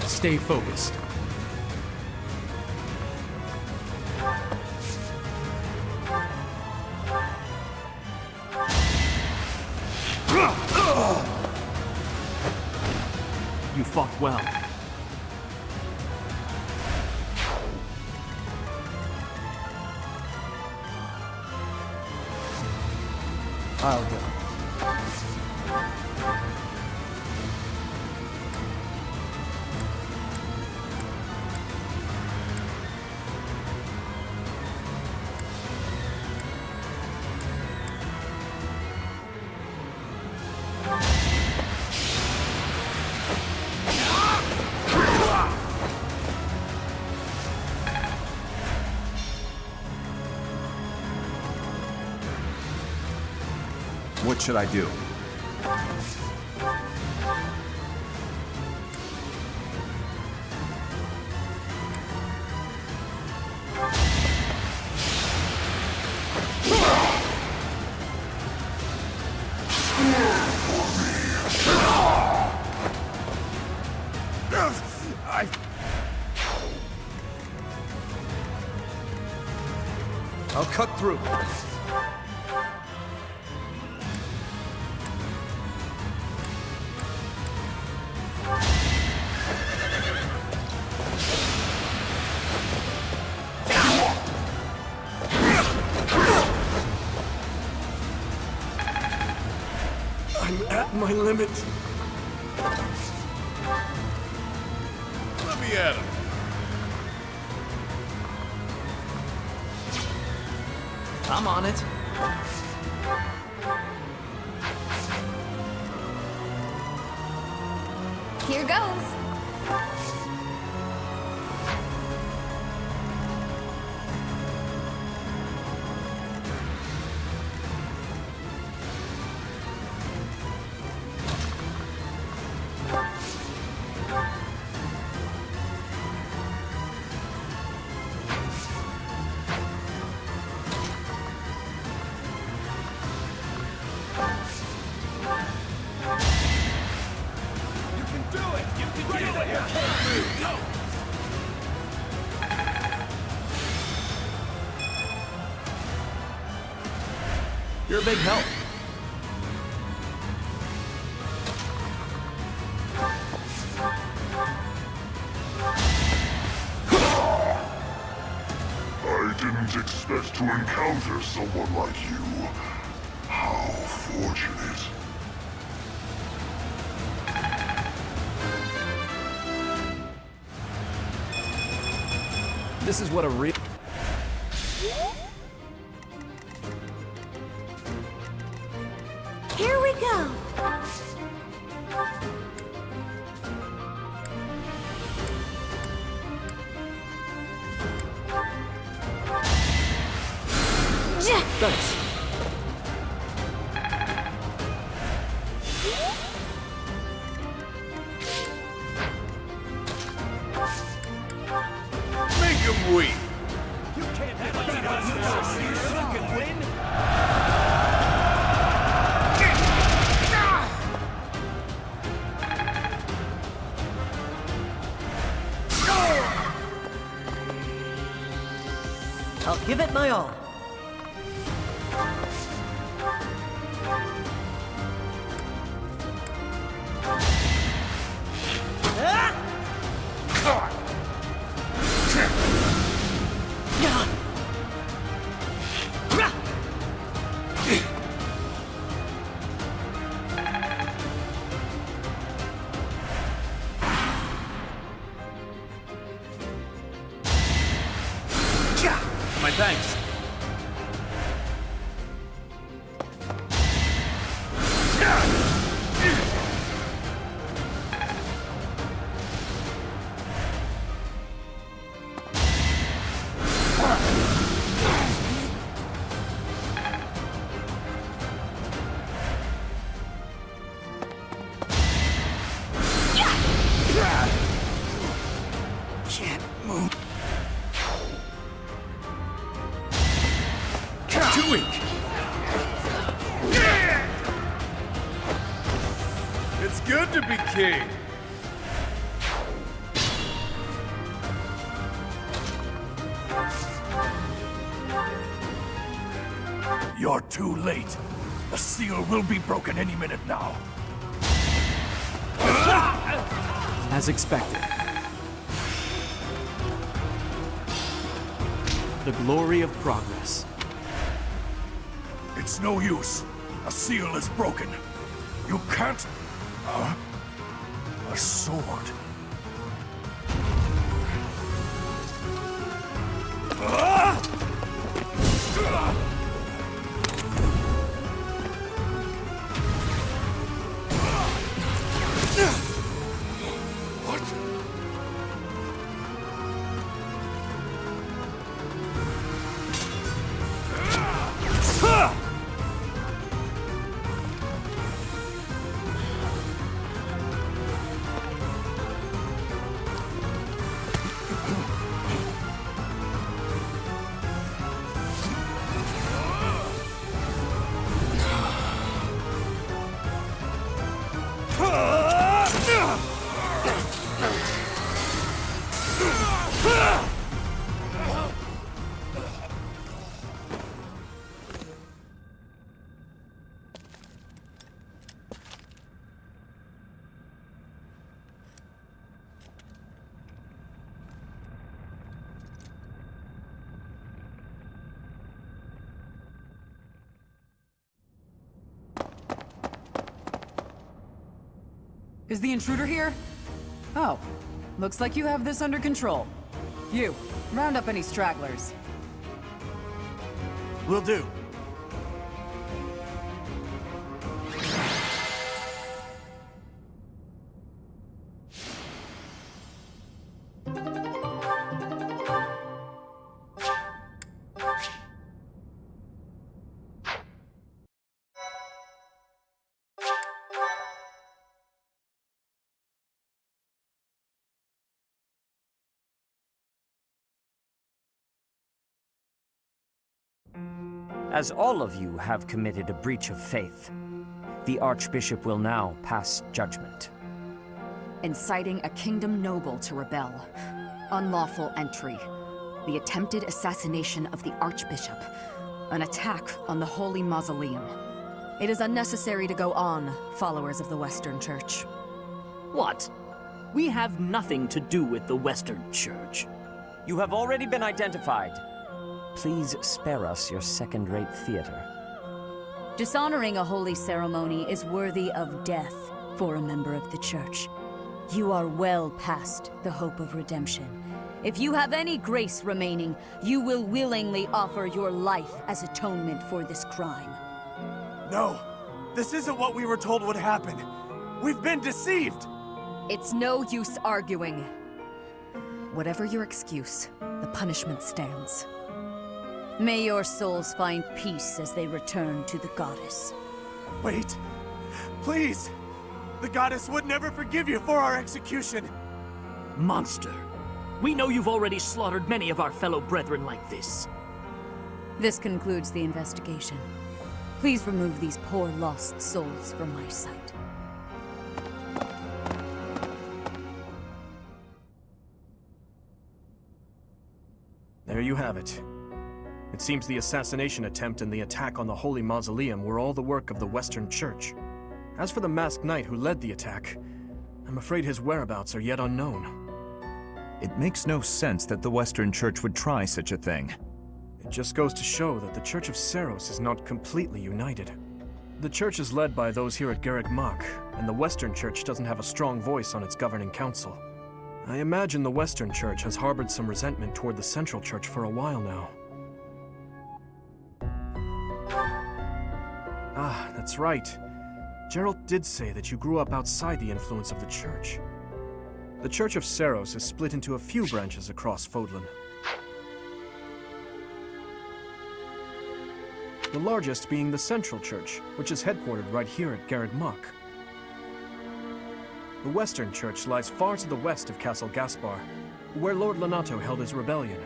Stay focused. You fought well. I'll go. What should I do? I'll cut through. I'm at my limit. Let me at him. I'm on it. Here goes. You're a big help. I didn't expect to encounter someone like you. How fortunate. This is what a real... Here we go. Thanks. Make him weep. You can't have you can win. I'll give it my all. My thanks. Can't move. Too weak. It's good to be king. You're too late. The seal will be broken any minute now. As expected. The glory of progress. It's no use. A seal is broken. You can't... Huh? A sword. Is the intruder here? Oh, looks like you have this under control. You, round up any stragglers. Will do. As all of you have committed a breach of faith, the Archbishop will now pass judgment. Inciting a kingdom noble to rebel. Unlawful entry. The attempted assassination of the Archbishop. An attack on the Holy Mausoleum. It is unnecessary to go on, followers of the Western Church. What? We have nothing to do with the Western Church. You have already been identified. Please spare us your second-rate theater. Dishonoring a holy ceremony is worthy of death for a member of the Church. You are well past the hope of redemption. If you have any grace remaining, you will willingly offer your life as atonement for this crime. No! This isn't what we were told would happen! We've been deceived! It's no use arguing. Whatever your excuse, the punishment stands. May your souls find peace as they return to the goddess. Wait! Please! The goddess would never forgive you for our execution! Monster! We know you've already slaughtered many of our fellow brethren like this. This concludes the investigation. Please remove these poor lost souls from my sight. There you have it. It seems the assassination attempt and the attack on the Holy Mausoleum were all the work of the Western Church. As for the masked knight who led the attack, I'm afraid his whereabouts are yet unknown. It makes no sense that the Western Church would try such a thing. It just goes to show that the Church of Seiros is not completely united. The Church is led by those here at Garreg Mach, and the Western Church doesn't have a strong voice on its governing council. I imagine the Western Church has harbored some resentment toward the Central Church for a while now. Ah, that's right. Geralt did say that you grew up outside the influence of the Church. The Church of Seiros is split into a few branches across Fodlan. The largest being the Central Church, which is headquartered right here at Garreg Mach. The Western Church lies far to the west of Castle Gaspar, where Lord Lonato held his rebellion.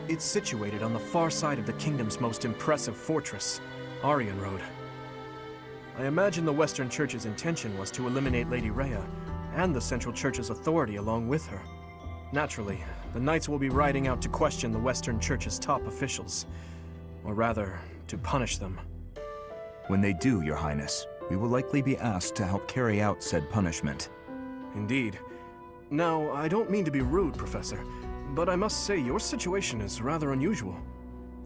It's situated on the far side of the kingdom's most impressive fortress, Arianrode. I imagine the Western Church's intention was to eliminate Lady Rhea, and the Central Church's authority along with her. Naturally, the Knights will be riding out to question the Western Church's top officials. Or rather, to punish them. When they do, Your Highness, we will likely be asked to help carry out said punishment. Indeed. Now, I don't mean to be rude, Professor, but I must say your situation is rather unusual.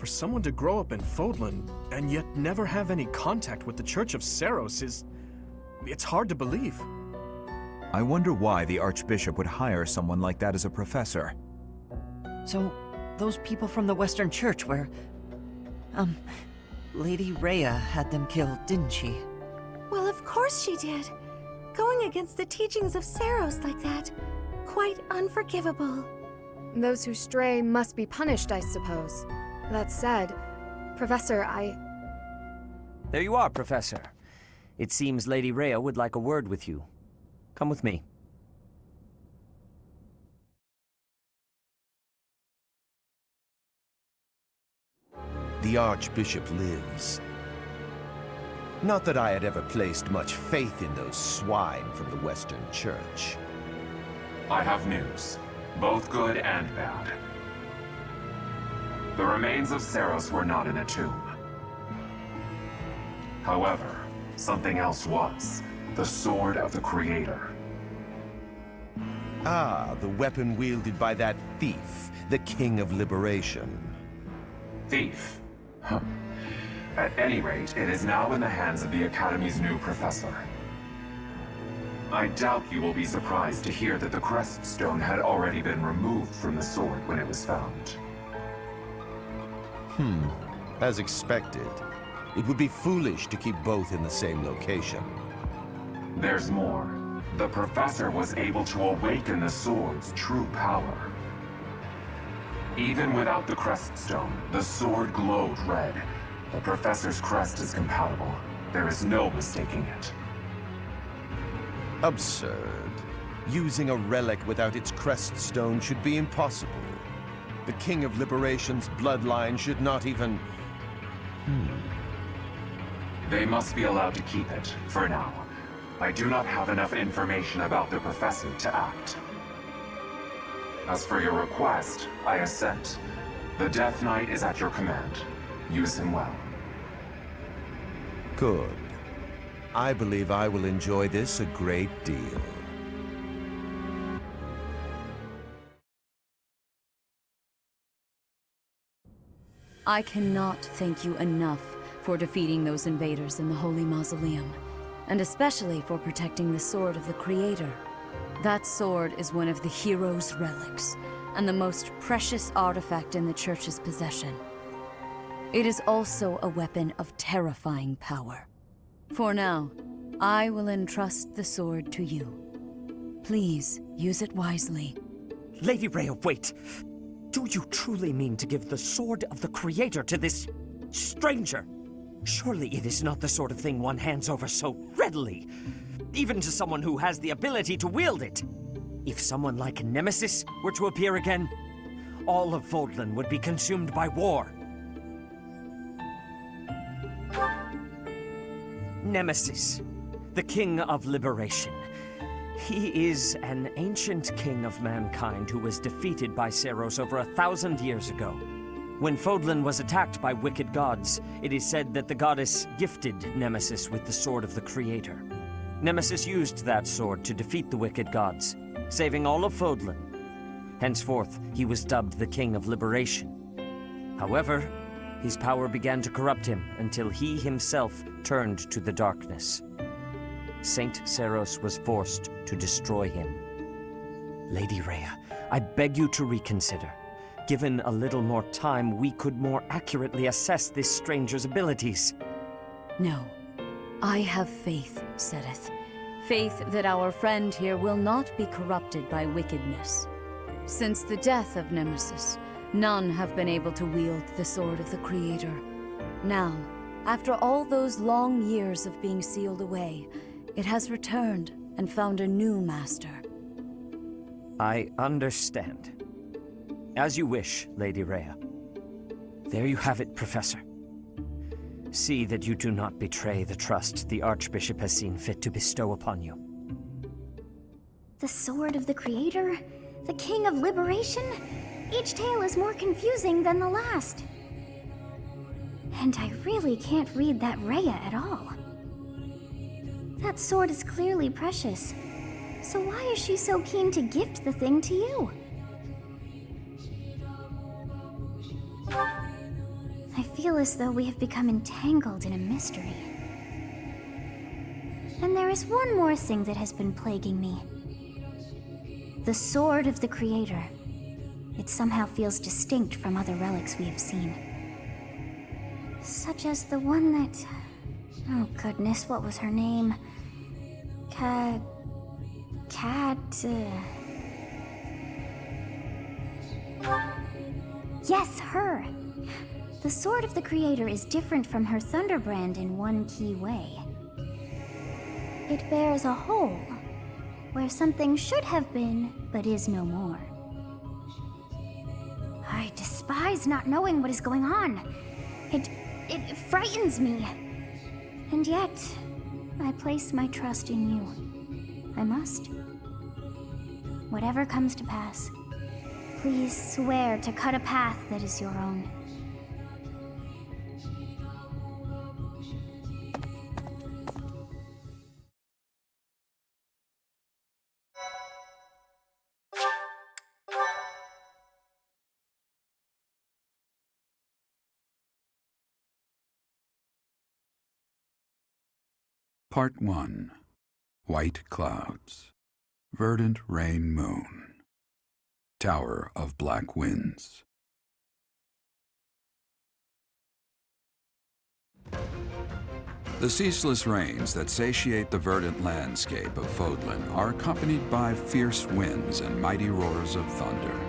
For someone to grow up in Fodlan and yet never have any contact with the Church of Seiros it's hard to believe. I wonder why the Archbishop would hire someone like that as a professor. So, those people from the Western Church where... Lady Rhea had them killed, didn't she? Well, of course she did. Going against the teachings of Seiros like that, quite unforgivable. Those who stray must be punished, I suppose. That said, Professor, There you are, Professor. It seems Lady Rhea would like a word with you. Come with me. The Archbishop lives. Not that I had ever placed much faith in those swine from the Western Church. I have news, both good and bad. The remains of Seiros were not in a tomb. However, something else was. The Sword of the Creator. Ah, the weapon wielded by that thief, the King of Liberation. Thief? Huh. At any rate, it is now in the hands of the Academy's new professor. I doubt you will be surprised to hear that the crest stone had already been removed from the sword when it was found. As expected. It would be foolish to keep both in the same location. There's more. The professor was able to awaken the sword's true power. Even without the crest stone, the sword glowed red. The professor's crest is compatible. There is no mistaking it. Absurd. Using a relic without its crest stone should be impossible. The King of Liberation's bloodline should not even... They must be allowed to keep it, for now. I do not have enough information about the professor to act. As for your request, I assent. The Death Knight is at your command. Use him well. Good. I believe I will enjoy this a great deal. I cannot thank you enough for defeating those invaders in the Holy Mausoleum, and especially for protecting the Sword of the Creator. That sword is one of the hero's relics, and the most precious artifact in the Church's possession. It is also a weapon of terrifying power. For now, I will entrust the sword to you. Please, use it wisely. Lady Rhea, wait! Do you truly mean to give the Sword of the Creator to this... stranger? Surely it is not the sort of thing one hands over so readily, even to someone who has the ability to wield it. If someone like Nemesis were to appear again, all of Fodlan would be consumed by war. Nemesis, the King of Liberation. He is an ancient king of mankind who was defeated by Seiros over 1,000 years ago. When Fodlan was attacked by wicked gods, it is said that the goddess gifted Nemesis with the Sword of the Creator. Nemesis used that sword to defeat the wicked gods, saving all of Fodlan. Henceforth, he was dubbed the King of Liberation. However, his power began to corrupt him until he himself turned to the darkness. Saint Seiros was forced to destroy him. Lady Rhea, I beg you to reconsider. Given a little more time, we could more accurately assess this stranger's abilities. No. I have faith, Seteth. Faith that our friend here will not be corrupted by wickedness. Since the death of Nemesis, none have been able to wield the Sword of the Creator. Now, after all those long years of being sealed away, it has returned and found a new master. I understand. As you wish, Lady Rhea. There you have it, Professor. See that you do not betray the trust the Archbishop has seen fit to bestow upon you. The Sword of the Creator? The King of Liberation? Each tale is more confusing than the last. And I really can't read that Rhea at all. That sword is clearly precious. So why is she so keen to gift the thing to you? feel as though we have become entangled in a mystery. And there is one more thing that has been plaguing me. The Sword of the Creator. It somehow feels distinct from other relics we have seen. Such as the one that... Oh goodness, what was her name? Yes, her! The Sword of the Creator is different from her Thunderbrand in one key way. It bears a hole, where something should have been, but is no more. I despise not knowing what is going on. It frightens me. And yet, I place my trust in you. I must. Whatever comes to pass, please swear to cut a path that is your own. Part 1. White Clouds. Verdant Rain Moon. Tower of Black Winds. The ceaseless rains that satiate the verdant landscape of Fodlan are accompanied by fierce winds and mighty roars of thunder.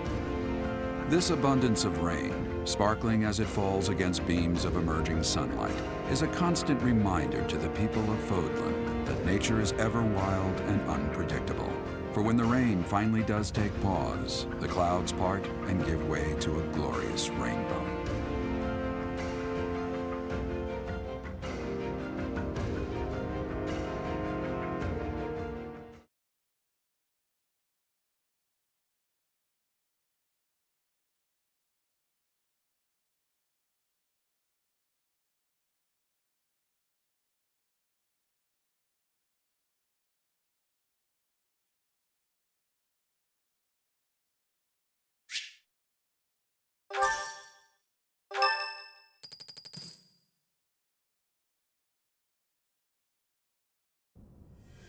This abundance of rain, sparkling as it falls against beams of emerging sunlight, is a constant reminder to the people of Fodlan that nature is ever wild and unpredictable. For when the rain finally does take pause, the clouds part and give way to a glorious rainbow.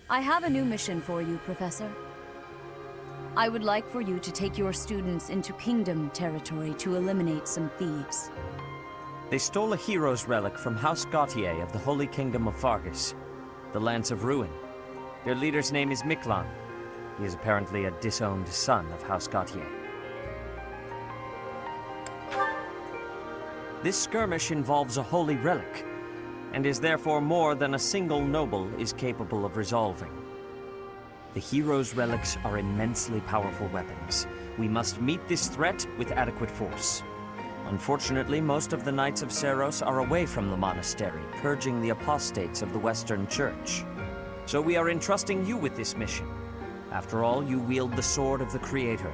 I have a new mission for you, Professor. I would like for you to take your students into Kingdom territory to eliminate some thieves. They stole a hero's relic from House Gautier of the Holy Kingdom of Fargus, the Lance of Ruin. Their leader's name is Miklan. He is apparently a disowned son of House Gautier. This skirmish involves a holy relic, and is therefore more than a single noble is capable of resolving. The hero's relics are immensely powerful weapons. We must meet this threat with adequate force. Unfortunately, most of the Knights of Seiros are away from the monastery, purging the apostates of the Western Church. So we are entrusting you with this mission. After all, you wield the Sword of the Creator,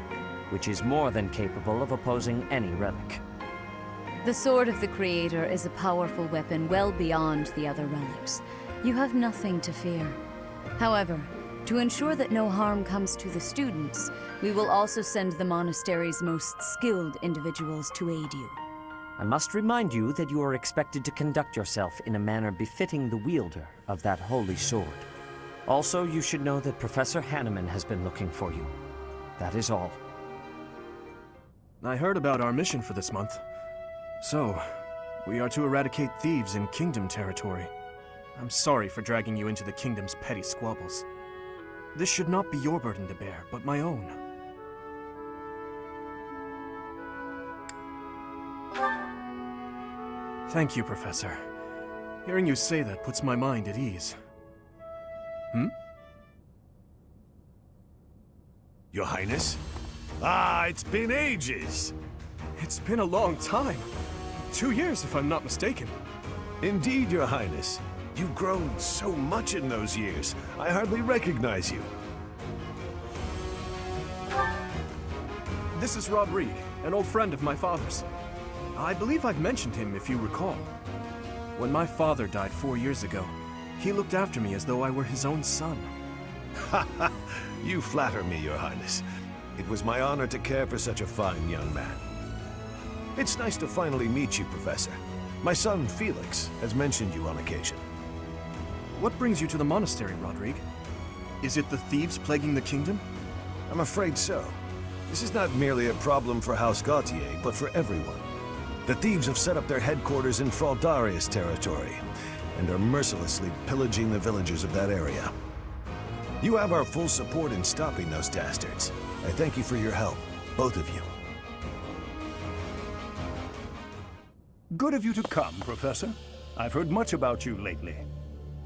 which is more than capable of opposing any relic. The Sword of the Creator is a powerful weapon well beyond the other relics. You have nothing to fear. However, to ensure that no harm comes to the students, we will also send the monastery's most skilled individuals to aid you. I must remind you that you are expected to conduct yourself in a manner befitting the wielder of that holy sword. Also, you should know that Professor Hanneman has been looking for you. That is all. I heard about our mission for this month. So, we are to eradicate thieves in Kingdom territory. I'm sorry for dragging you into the Kingdom's petty squabbles. This should not be your burden to bear, but my own. Thank you, Professor. Hearing you say that puts my mind at ease. Your Highness? Ah, it's been ages! It's been a long time. 2 years, if I'm not mistaken. Indeed, Your Highness. You've grown so much in those years, I hardly recognize you. This is Rob Reed, an old friend of my father's. I believe I've mentioned him, if you recall. When my father died 4 years ago, he looked after me as though I were his own son. Ha ha! You flatter me, Your Highness. It was my honor to care for such a fine young man. It's nice to finally meet you, Professor. My son, Felix, has mentioned you on occasion. What brings you to the monastery, Rodrigue? Is it the thieves plaguing the kingdom? I'm afraid so. This is not merely a problem for House Gautier, but for everyone. The thieves have set up their headquarters in Fraldarius territory, and are mercilessly pillaging the villagers of that area. You have our full support in stopping those dastards. I thank you for your help, both of you. Good of you to come, Professor. I've heard much about you lately.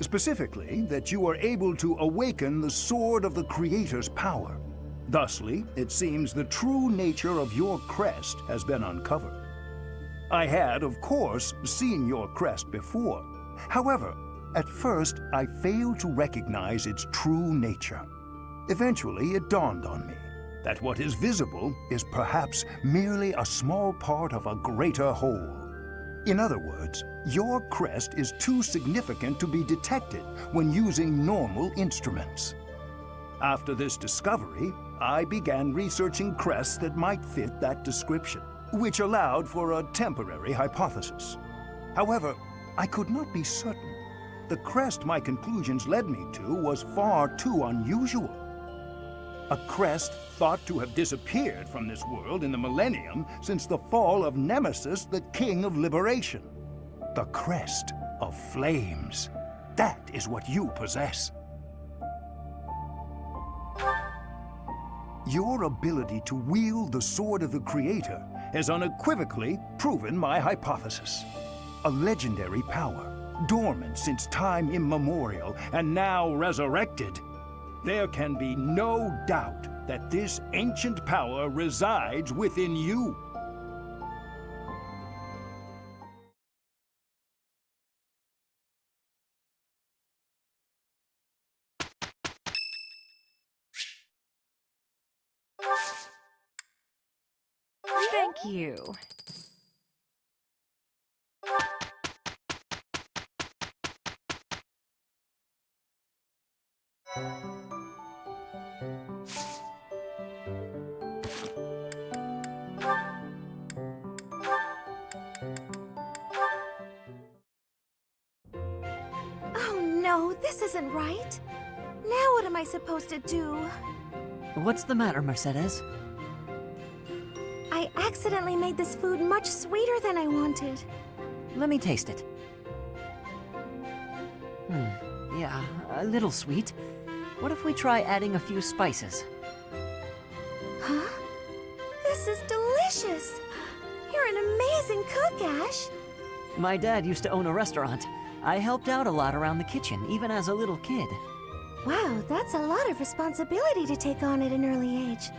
Specifically, that you are able to awaken the Sword of the Creator's power. Thusly, it seems the true nature of your crest has been uncovered. I had, of course, seen your crest before. However, at first, I failed to recognize its true nature. Eventually, it dawned on me that what is visible is perhaps merely a small part of a greater whole. In other words, your crest is too significant to be detected when using normal instruments. After this discovery, I began researching crests that might fit that description, which allowed for a temporary hypothesis. However, I could not be certain. The crest my conclusions led me to was far too unusual. A crest thought to have disappeared from this world in the millennium since the fall of Nemesis, the King of Liberation. The crest of flames. That is what you possess. Your ability to wield the Sword of the Creator has unequivocally proven my hypothesis. A legendary power, dormant since time immemorial, and now resurrected. There can be no doubt that this ancient power resides within you. Thank you. Oh no, this isn't right. Now what am I supposed to do? What's the matter, Mercedes? I accidentally made this food much sweeter than I wanted. Let me taste it. Yeah, a little sweet. What if we try adding a few spices? Huh? This is delicious! You're an amazing cook, Ash! My dad used to own a restaurant. I helped out a lot around the kitchen, even as a little kid. Wow, that's a lot of responsibility to take on at an early age.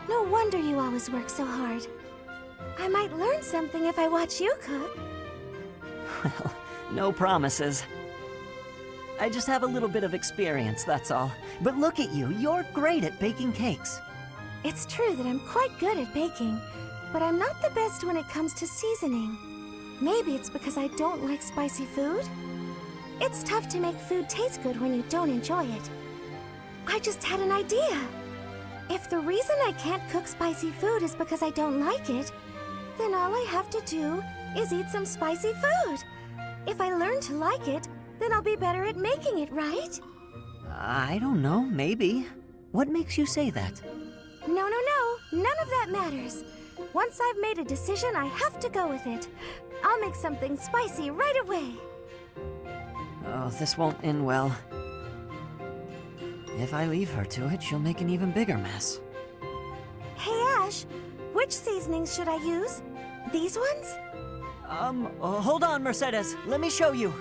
No wonder you always work so hard. I might learn something if I watch you cook. Well, no promises. I just have a little bit of experience, that's all. But look at you, you're great at baking cakes. It's true that I'm quite good at baking, but I'm not the best when it comes to seasoning. Maybe it's because I don't like spicy food? It's tough to make food taste good when you don't enjoy it. I just had an idea. If the reason I can't cook spicy food is because I don't like it, then all I have to do is eat some spicy food. If I learn to like it, then I'll be better at making it, right? I don't know, maybe. What makes you say that? No. None of that matters. Once I've made a decision, I have to go with it. I'll make something spicy right away. Oh, this won't end well. If I leave her to it, she'll make an even bigger mess. Hey, Ash, which seasonings should I use? These ones? Hold on, Mercedes. Let me show you.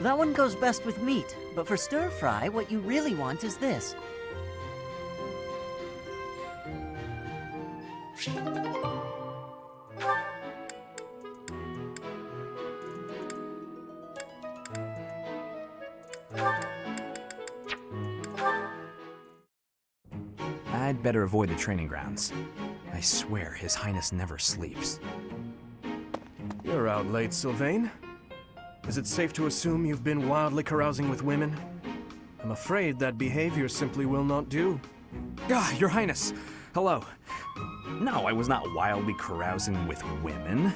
That one goes best with meat, but for stir-fry, what you really want is this. I'd better avoid the training grounds. I swear His Highness never sleeps. You're out late, Sylvain. Is it safe to assume you've been wildly carousing with women? I'm afraid that behavior simply will not do. Ah, Your Highness! Hello. No, I was not wildly carousing with women.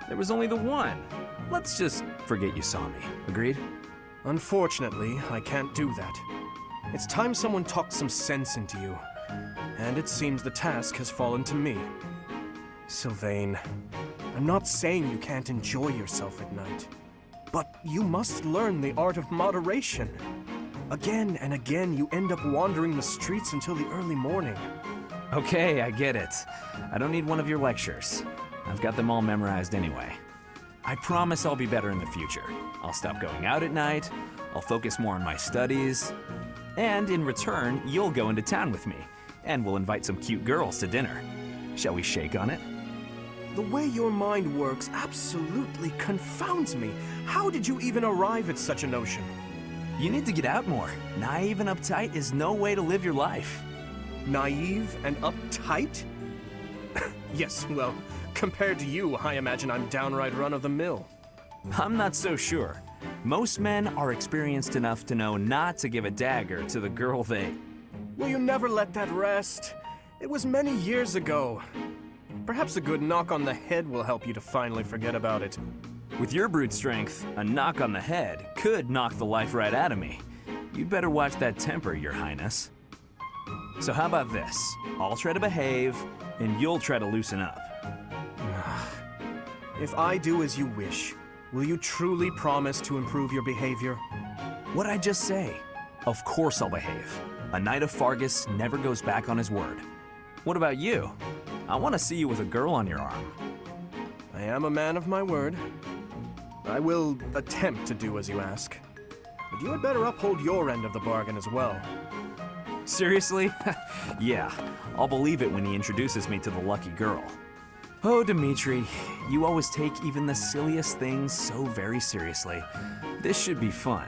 There was only the one. Let's just forget you saw me. Agreed? Unfortunately, I can't do that. It's time someone talked some sense into you. And it seems the task has fallen to me. Sylvain, I'm not saying you can't enjoy yourself at night. But you must learn the art of moderation. Again and again, you end up wandering the streets until the early morning. Okay, I get it. I don't need one of your lectures. I've got them all memorized anyway. I promise I'll be better in the future. I'll stop going out at night, I'll focus more on my studies, and in return, you'll go into town with me, and we'll invite some cute girls to dinner. Shall we shake on it? The way your mind works absolutely confounds me. How did you even arrive at such a notion? You need to get out more. Naive and uptight is no way to live your life. Naive and uptight? Yes, well, compared to you, I imagine I'm downright run-of-the-mill. I'm not so sure. Most men are experienced enough to know not to give a dagger to the girl they... Will you never let that rest? It was many years ago. Perhaps a good knock on the head will help you to finally forget about it. With your brute strength, a knock on the head could knock the life right out of me. You'd better watch that temper, Your Highness. So how about this? I'll try to behave, and you'll try to loosen up. If I do as you wish, will you truly promise to improve your behavior? What'd I just say? Of course I'll behave. A Knight of Fargus never goes back on his word. What about you? I want to see you with a girl on your arm. I am a man of my word. I will attempt to do as you ask. But you had better uphold your end of the bargain as well. Seriously? Yeah, I'll believe it when he introduces me to the lucky girl. Oh, Dimitri, you always take even the silliest things so very seriously. This should be fun.